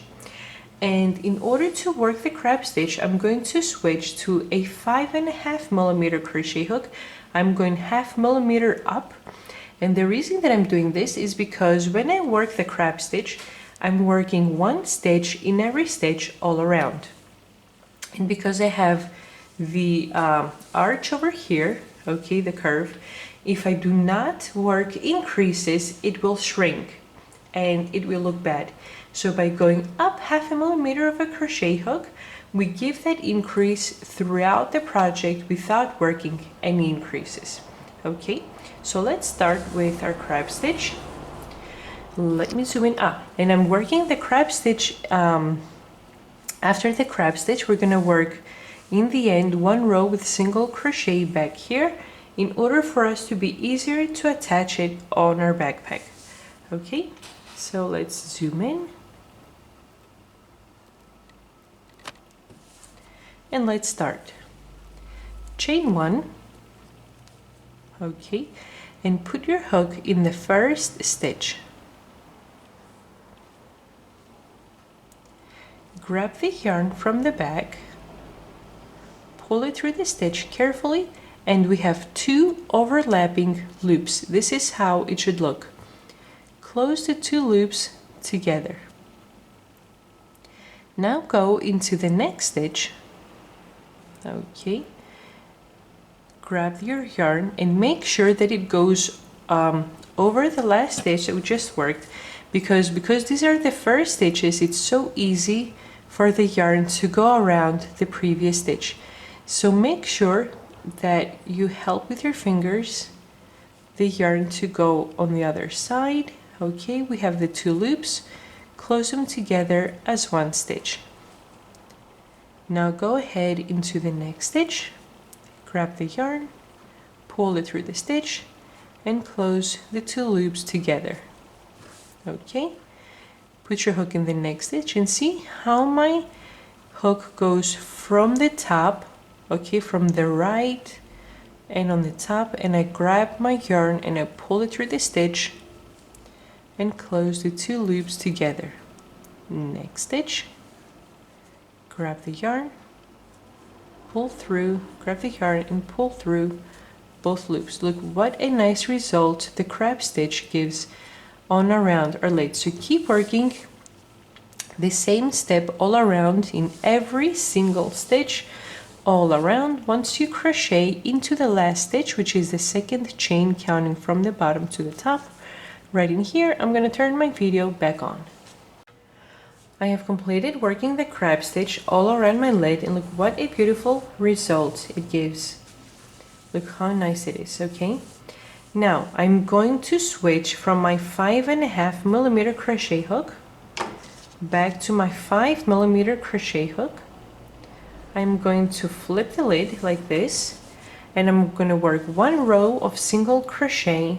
And in order to work the crab stitch, I'm going to switch to a 5.5 millimeter crochet hook. I'm going 0.5 millimeter up, and the reason that I'm doing this is because when I work the crab stitch, I'm working 1 stitch in every stitch all around. And because I have the arch over here, okay, the curve, if I do not work increases, it will shrink and it will look bad. So by going up 0.5 millimeter of a crochet hook, we give that increase throughout the project without working any increases. Okay, so let's start with our crab stitch. Let me zoom in up, and I'm working the crab stitch. After the crab stitch, we're gonna work in the end 1 row with single crochet back here in order for us to be easier to attach it on our backpack. Okay, so let's zoom in. And let's start. Chain 1, okay, and put your hook in the first stitch. Grab the yarn from the back, pull it through the stitch carefully, and we have 2 overlapping loops. This is how it should look. Close the 2 loops together. Now go into the next stitch. Okay, grab your yarn and make sure that it goes over the last stitch that we just worked, because these are the first stitches, it's so easy for the yarn to go around the previous stitch. So make sure that you help with your fingers the yarn to go on the other side. Okay, we have the 2 loops, close them together as one stitch. Now go ahead into the next stitch, grab the yarn, pull it through the stitch, and close the 2 loops together. Okay, put your hook in the next stitch and see how my hook goes from the top, okay, from the right and on the top, and I grab my yarn and I pull it through the stitch and close the 2 loops together. Next stitch, grab the yarn, pull through, grab the yarn and pull through both loops. Look what a nice result the crab stitch gives on around our leg. So keep working the same step all around in every single stitch all around. Once you crochet into the last stitch, which is the second chain counting from the bottom to the top, right in here, I'm going to turn my video back on. I have completed working the crab stitch all around my leg, and look what a beautiful result it gives. Look how nice it is. Okay, now I'm going to switch from my 5.5mm crochet hook back to my 5mm crochet hook. I'm going to flip the lid like this, and I'm going to work 1 row of single crochet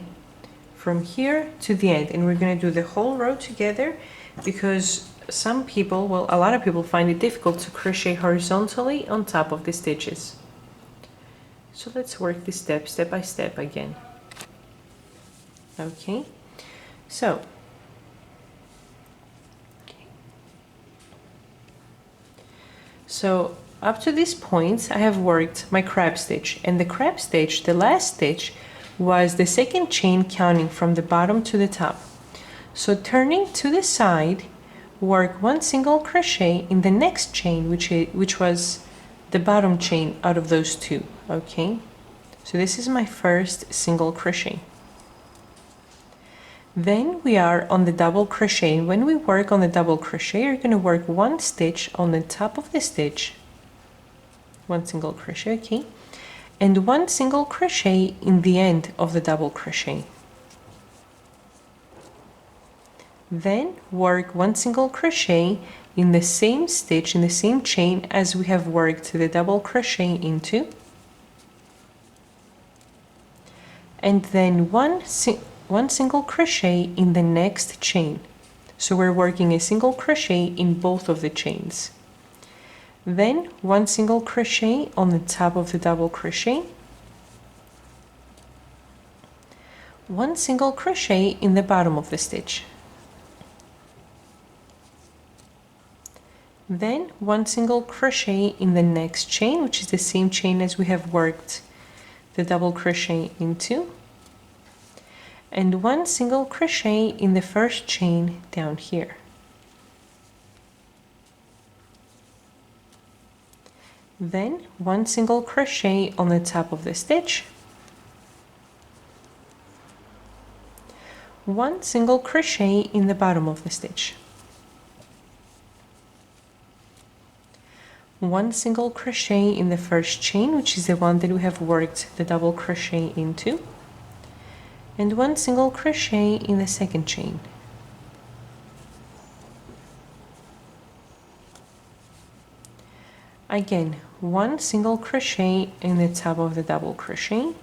from here to the end, and we're going to do the whole row together, because some people, well, a lot of people find it difficult to crochet horizontally on top of the stitches. So let's work this step by step again. Okay, so up to this point I have worked my crab stitch, and the crab stitch, the last stitch, was the second chain counting from the bottom to the top. So turning to the side, work 1 single crochet in the next chain, which was the bottom chain out of those 2. Okay, so this is my first single crochet. Then we are on the double crochet. When we work on the double crochet, you're going to work 1 stitch on the top of the stitch, 1 single crochet, okay, and 1 single crochet in the end of the double crochet. Then work 1 single crochet in the same stitch, in the same chain as we have worked the double crochet into, and then one single crochet in the next chain. So we're working a single crochet in both of the chains. Then 1 single crochet on the top of the double crochet, 1 single crochet in the bottom of the stitch, then 1 single crochet in the next chain, which is the same chain as we have worked the double crochet into, and 1 single crochet in the first chain down here. Then 1 single crochet on the top of the stitch, 1 single crochet in the bottom of the stitch, 1 single crochet in the first chain, which is the one that we have worked the double crochet into, and 1 single crochet in the second chain. Again, 1 single crochet in the top of the double crochet,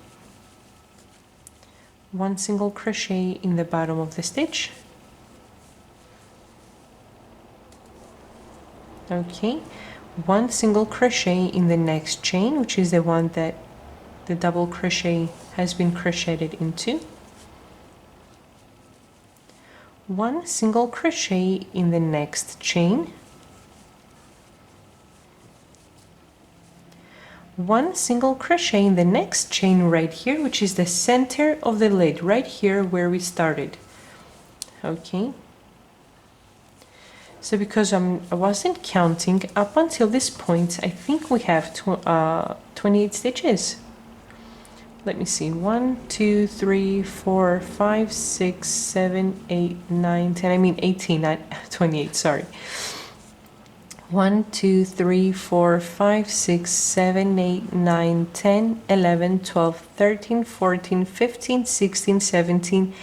1 single crochet in the bottom of the stitch, okay, 1 single crochet in the next chain, which is the one that the double crochet has been crocheted into, 1 single crochet in the next chain, 1 single crochet in the next chain right here, which is the center of the lid, right here where we started. Okay, So because I wasn't counting up until this point, I think we have 28 stitches. Let me see, 1, 2, 3, 4, 5, 6, 7, 8, 9, 10, I mean 18, not 28, sorry. 1, 2, 3, 4, 5, 6, 7, 8, 9, 10, 11, 12, 13, 14, 15, 16, 17,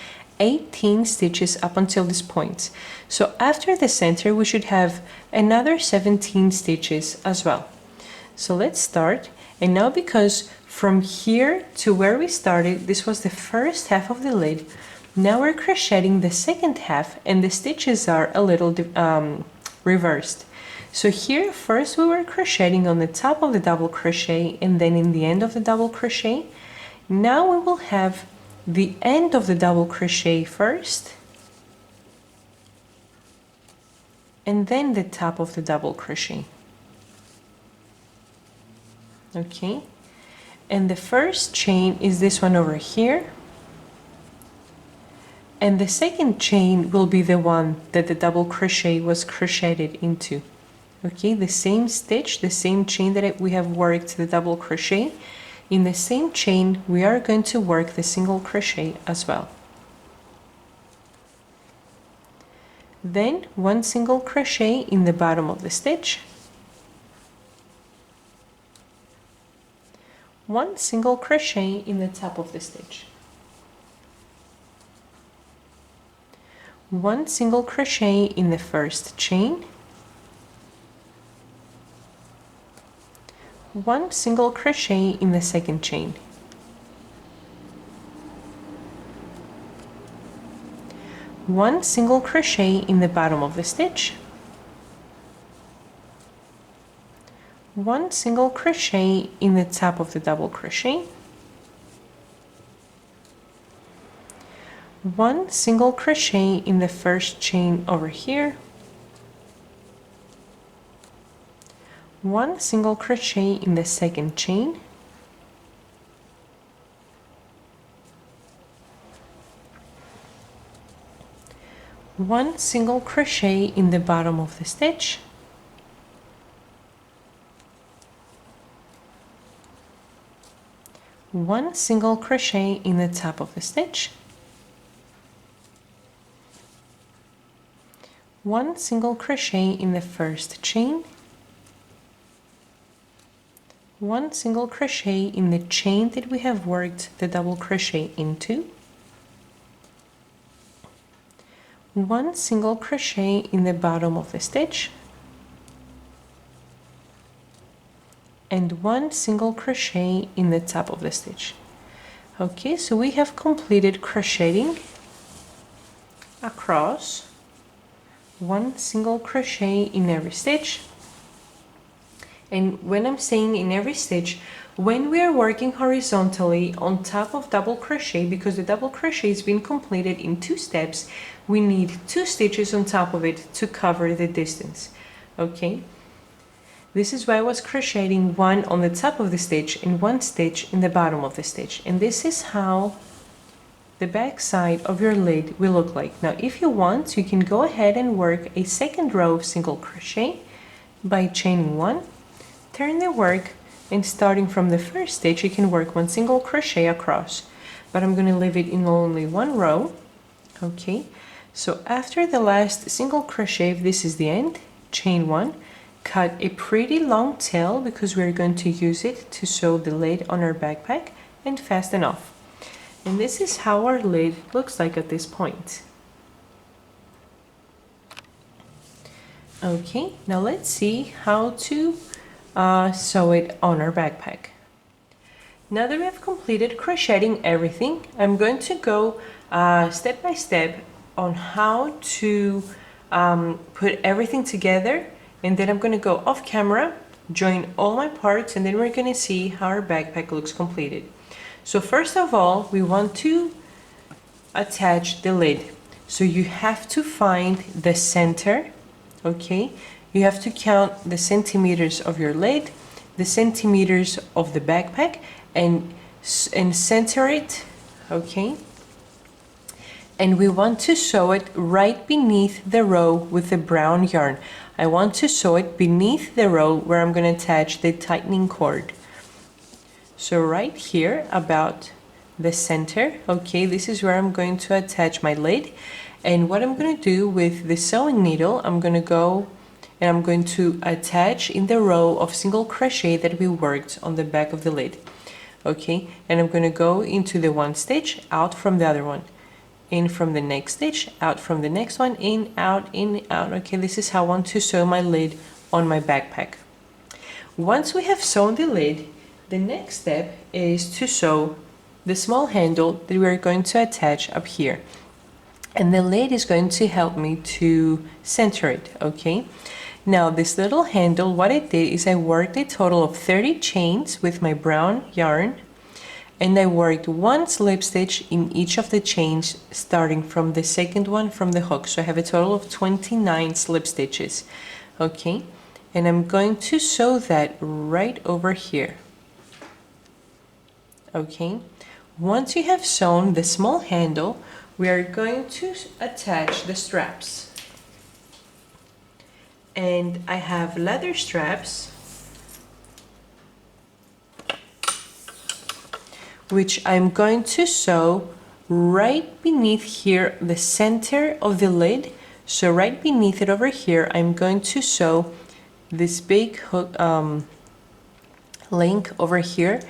18 stitches up until this point. So after the center, we should have another 17 stitches as well. So let's start. And now, because from here to where we started, this was the first half of the lid. Now we're crocheting the second half, and the stitches are a little reversed. So here, first we were crocheting on the top of the double crochet and then in the end of the double crochet. Now we will have the end of the double crochet first, and then the top of the double crochet. Okay, and the first chain is this one over here, and the second chain will be the one that the double crochet was crocheted into. Okay, the same stitch, the same chain that we have worked the double crochet, in the same chain we are going to work the single crochet as well. Then one single crochet in the bottom of the stitch, one single crochet in the top of the stitch, one single crochet in the first chain, one single crochet in the second chain, one single crochet in the bottom of the stitch, one single crochet in the top of the double crochet, one single crochet in the first chain over here, one single crochet in the second chain, one single crochet in the bottom of the stitch, one single crochet in the top of the stitch, one single crochet in the first chain, one single crochet in the chain that we have worked the double crochet into, one single crochet in the bottom of the stitch, and one single crochet in the top of the stitch. Okay, so we have completed crocheting across, one single crochet in every stitch. And when I'm saying in every stitch, when we are working horizontally on top of double crochet, because the double crochet has been completed in 2 steps, we need 2 stitches on top of it to cover the distance. Okay, this is why I was crocheting one on the top of the stitch and 1 stitch in the bottom of the stitch. And this is how the back side of your lid will look like. Now if you want, you can go ahead and work a second row of single crochet by chaining 1, turn the work, and starting from the first stitch you can work 1 single crochet across, but I'm going to leave it in only 1 row. Okay, so after the last single crochet, if this is the end, chain 1, cut a pretty long tail because we're going to use it to sew the lid on our backpack, and fasten off. And this is how our lid looks like at this point. Okay, now let's see how to sew it on our backpack. Now that we have completed crocheting everything, I'm going to go step by step on how to put everything together, and then I'm going to go off camera, join all my parts, and then we're going to see how our backpack looks completed. So first of all, we want to attach the lid. So you have to find the center, okay? You have to count the centimeters of your lid, the centimeters of the backpack, and center it, okay? and we want to sew it right beneath the row with the brown yarn. I want to sew it beneath the row where I'm going to attach the tightening cord. So right here about the center, okay, this is where I'm going to attach my lid. And what I'm going to do with the sewing needle, I'm going to go and I'm going to attach in the row of single crochet that we worked on the back of the lid. Okay, and I'm going to go into the one stitch, out from the other one, in from the next stitch, out from the next one, in, out, okay, this is how I want to sew my lid on my backpack. Once we have sewn the lid, the next step is to sew the small handle that we are going to attach up here, and the lid is going to help me to center it. Okay, now this little handle, what I did is I worked a total of 30 chains with my brown yarn, and I worked one slip stitch in each of the chains starting from the second one from the hook. So I have a total of 29 slip stitches. Okay, and I'm going to sew that right over here. Okay, once you have sewn the small handle, we are going to attach the straps. And I have leather straps, which I'm going to sew right beneath here, the center of the lid. So right beneath it over here, I'm going to sew this big hook link over here.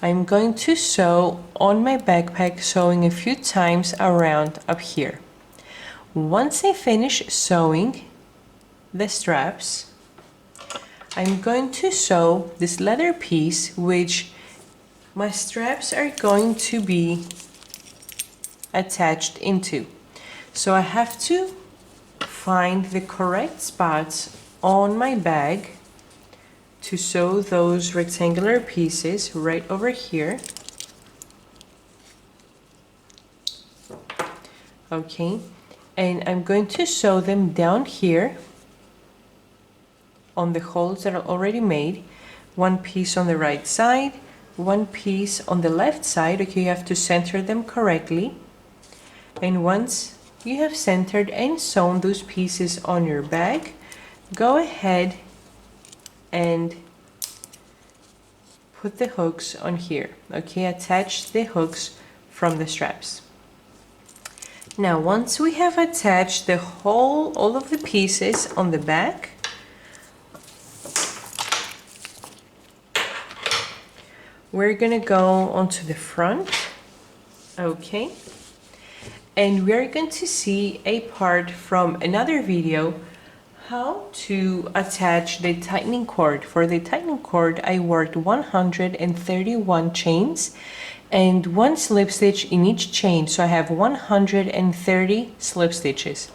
I'm going to sew on my backpack, sewing a few times around up here. Once I finish sewing the straps, I'm going to sew this leather piece, which my straps are going to be attached into. So I have to find the correct spots on my bag to sew those rectangular pieces right over here. Okay, and I'm going to sew them down here on the holes that are already made. One piece on the right side, one piece on the left side. Okay, you have to center them correctly. And once you have centered and sewn those pieces on your bag, go ahead and put the hooks on here. Okay, attach the hooks from the straps. Now once we have attached all of the pieces on the back, we're gonna go onto the front. Okay, and we're going to see a part from another video how to attach the tightening cord. For the tightening cord, I worked 131 chains and one slip stitch in each chain, so I have 130 slip stitches.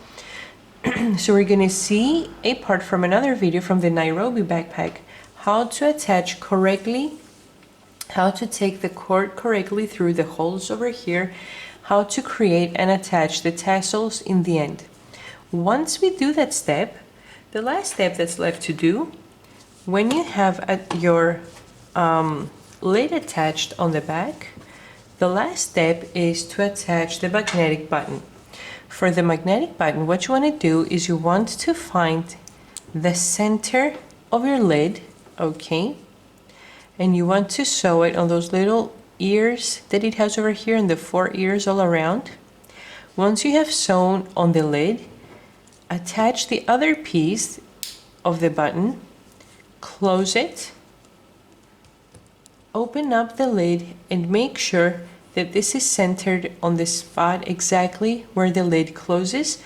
So we're gonna see a part from another video from the Nairobi backpack, how to attach correctly, how to take the cord correctly through the holes over here, how to create and attach the tassels in the end. Once we do that step, the last step that's left to do, when you have your lid attached on the back, the last step is to attach the magnetic button. For the magnetic button, what you want to do is you want to find the center of your lid, okay? And you want to sew it on those little ears that it has over here and the 4 ears all around. Once you have sewn on the lid, attach the other piece of the button, close it, open up the lid, and make sure that this is centered on the spot exactly where the lid closes.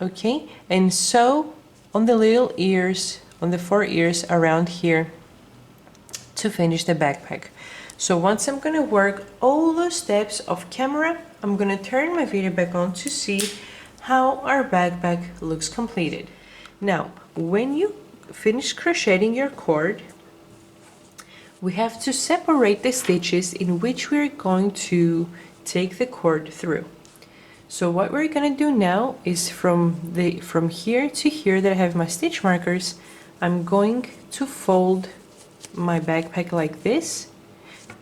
Okay, and sew on the little ears, on the 4 ears around here to finish the backpack. So once I'm going to work all those steps off camera, I'm going to turn my video back on to see how our backpack looks completed. Now, when you finish crocheting your cord, we have to separate the stitches in which we're going to take the cord through. So what we're going to do now is from here to here that I have my stitch markers, I'm going to fold my backpack like this.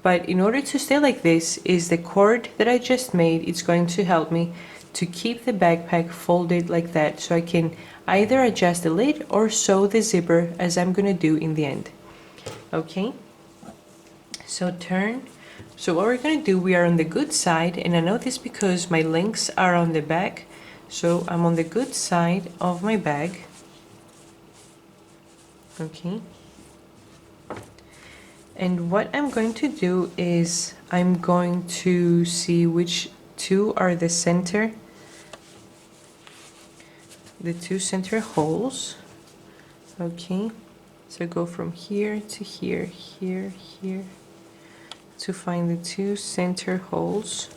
But in order to stay like this, is the cord that I just made, it's going to help me to keep the backpack folded like that, so I can either adjust the lid or sew the zipper as I'm gonna do in the end. Okay, so turn. So what we're gonna do, we are on the good side, and I know this because my links are on the back, so I'm on the good side of my bag. Okay, and what I'm going to do is I'm going to see which two are the two center holes. Okay, so go from here to here, here, here, to find the two center holes.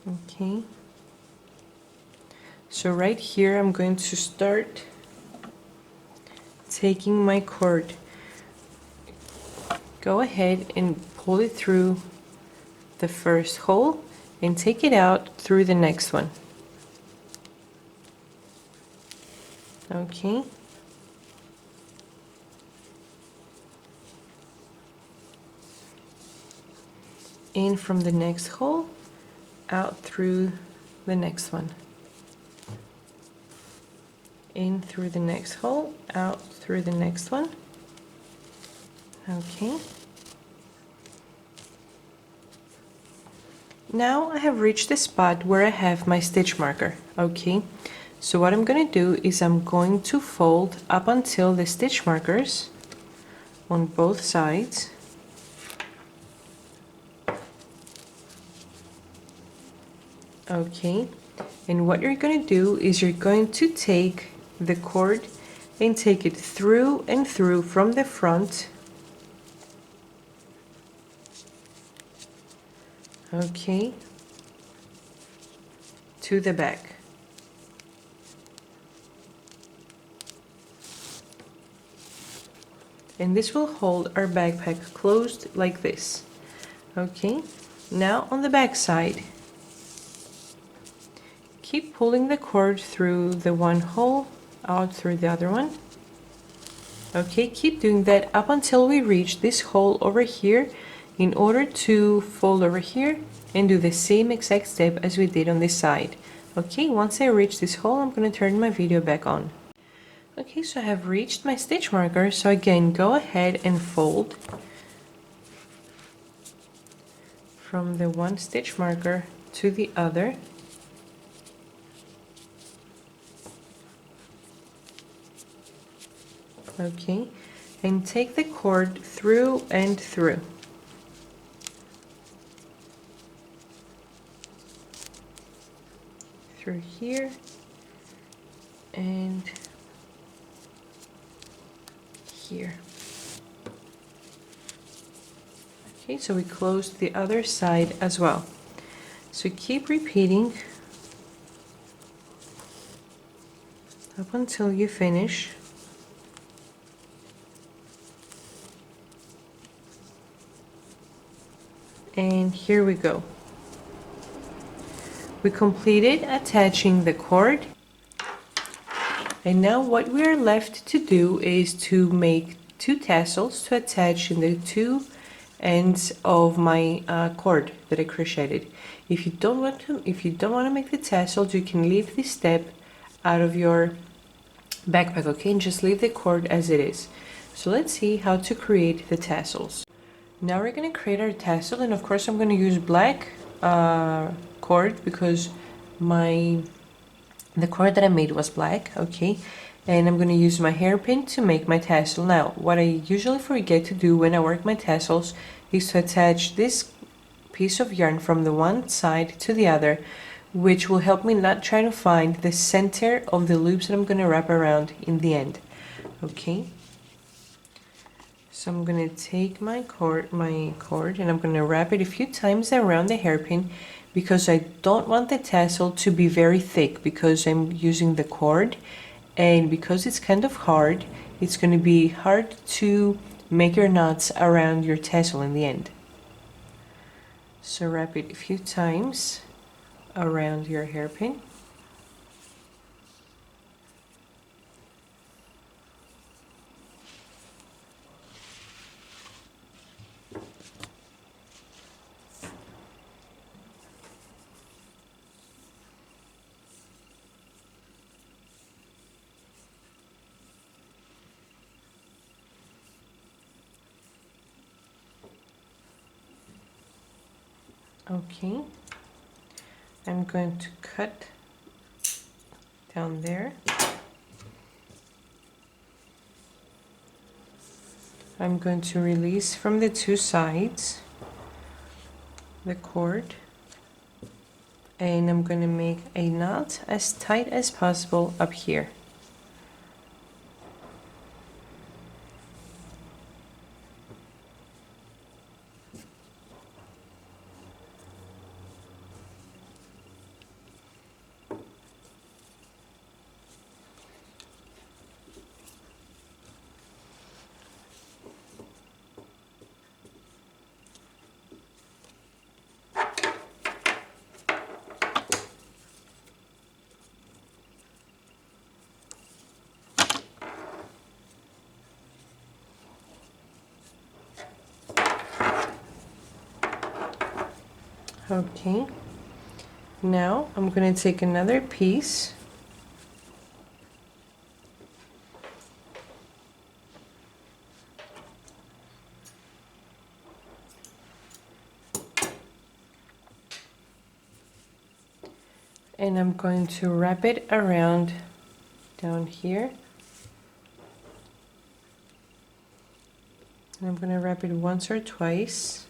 Okay, so right here I'm going to start taking my cord. Go ahead and pull it through the first hole and take it out through the next one. Okay, in from the next hole, out through the next one, in through the next hole, out through the next one. Okay, now I have reached the spot where I have my stitch marker. Okay, so what I'm going to do is I'm going to fold up until the stitch markers on both sides. Okay, and what you're going to do is you're going to take the cord and take it through and through from the front. Okay, to the back. And this will hold our backpack closed like this. Okay, now on the back side, keep pulling the cord through the one hole, out through the other one. Okay, keep doing that up until we reach this hole over here, in order to fold over here and do the same exact step as we did on this side. Okay, once I reach this hole, I'm going to turn my video back on. Okay, so I have reached my stitch marker, so again, go ahead and fold from the one stitch marker to the other. Okay, and take the cord through and through. Through here and here. Okay, so we closed the other side as well. So keep repeating up until you finish. And here we go. We completed attaching the cord. And now what we are left to do is to make two tassels to attach in the two ends of my cord that I crocheted. If you don't want to make the tassels, you can leave this step out of your backpack, okay, and just leave the cord as it is. So let's see how to create the tassels. Now we're going to create our tassel, and of course I'm going to use black cord because the cord that I made was black, okay, and I'm going to use my hairpin to make my tassel. Now what I usually forget to do when I work my tassels is to attach this piece of yarn from the one side to the other, which will help me not try to find the center of the loops that I'm going to wrap around in the end. Okay, so I'm going to take my cord and I'm going to wrap it a few times around the hairpin, because I don't want the tassel to be very thick because I'm using the cord, and because it's kind of hard, it's going to be hard to make your knots around your tassel in the end. So wrap it a few times around your hairpin. Okay, I'm going to cut down there. I'm going to release from the two sides the cord, and I'm going to make a knot as tight as possible up here. Okay, now I'm going to take another piece and I'm going to wrap it around down here. And I'm going to wrap it once or twice.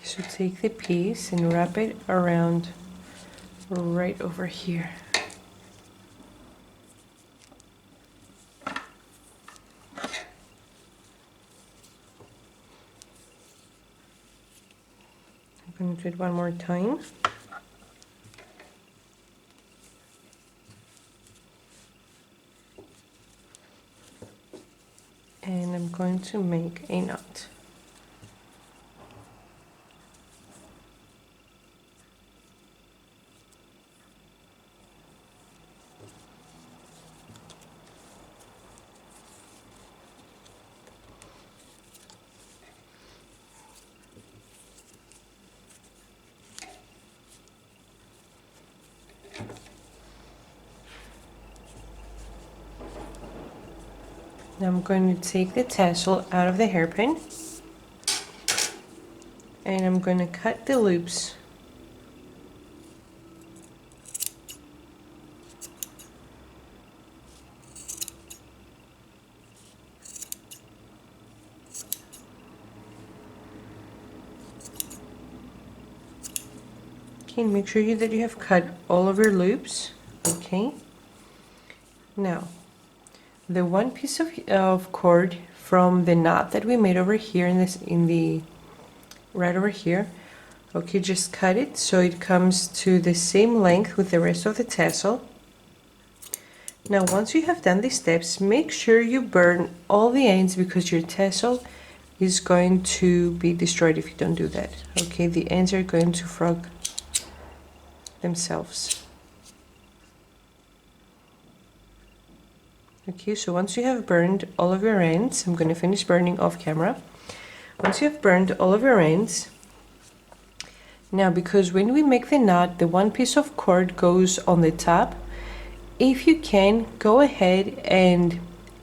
So take the piece and wrap it around right over here. I'm going to do it one more time. And I'm going to make a knot. Now I'm going to take the tassel out of the hairpin and I'm going to cut the loops . Okay, make sure that you have cut all of your loops. Okay, now the one piece of cord from the knot that we made over here right over here. Okay, just cut it so it comes to the same length with the rest of the tassel. Now once you have done these steps, make sure you burn all the ends because your tassel is going to be destroyed if you don't do that. Okay, the ends are going to frog themselves. Okay, so once you have burned all of your ends, I'm going to finish burning off camera. Once you have burned all of your ends, now because when we make the knot, the one piece of cord goes on the top. If you can, go ahead and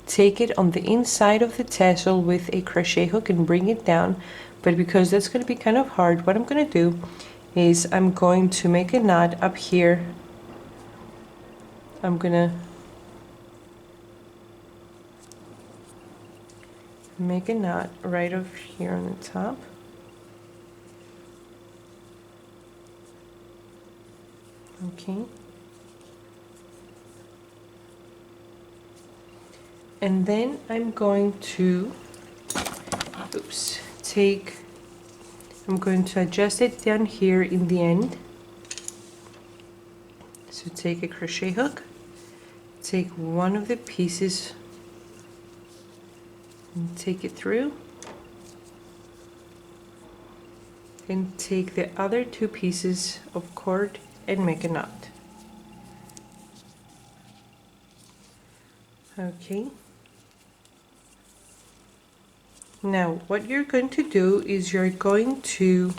take it on the inside of the tassel with a crochet hook and bring it down. But because that's going to be kind of hard, what I'm going to do is I'm going to make a knot up here. I'm going to make a knot right over here on the top. Okay. And then I'm going to, I'm going to adjust it down here in the end. So take a crochet hook, take one of the pieces and take it through, and take the other two pieces of cord and make a knot. Okay. Now what you're going to do is you're going to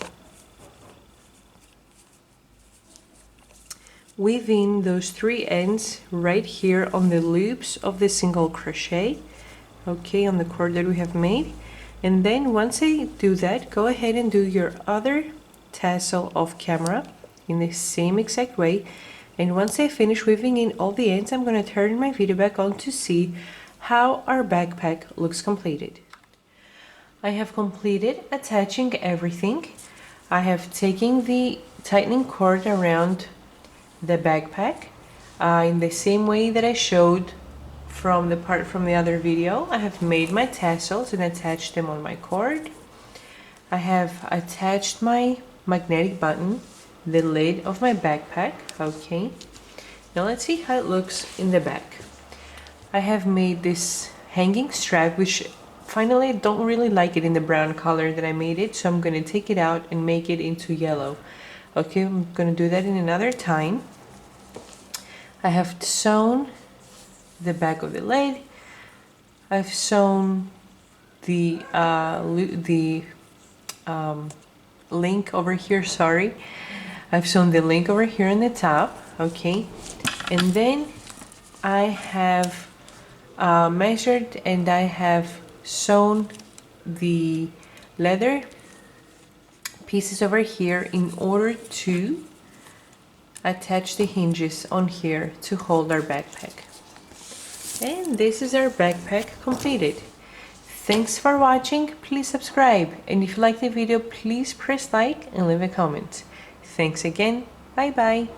weave in those 3 ends right here on the loops of the single crochet, okay, on the cord that we have made. And then once I do that, go ahead and do your other tassel off camera in the same exact way. And once I finish weaving in all the ends, I'm going to turn my video back on to see how our backpack looks completed. I have completed attaching everything. I have taken the tightening cord around the backpack in the same way that I showed from the part from the other video. I have made my tassels and attached them on my cord. I have attached my magnetic button, the lid of my backpack. Okay, now let's see how it looks in the back. I have made this hanging strap, which finally I don't really like it in the brown color that I made it, so I'm going to take it out and make it into yellow. Okay, I'm going to do that in another time. I have sewn the back of the lid. I've sewn the link over here, sorry. I've sewn the link over here on the top, okay. And then I have measured and I have sewn the leather pieces over here in order to attach the hinges on here to hold our backpack. And this is our backpack completed. Thanks for watching. Please subscribe, and if you like the video, please press like and leave a comment. Thanks again. Bye bye.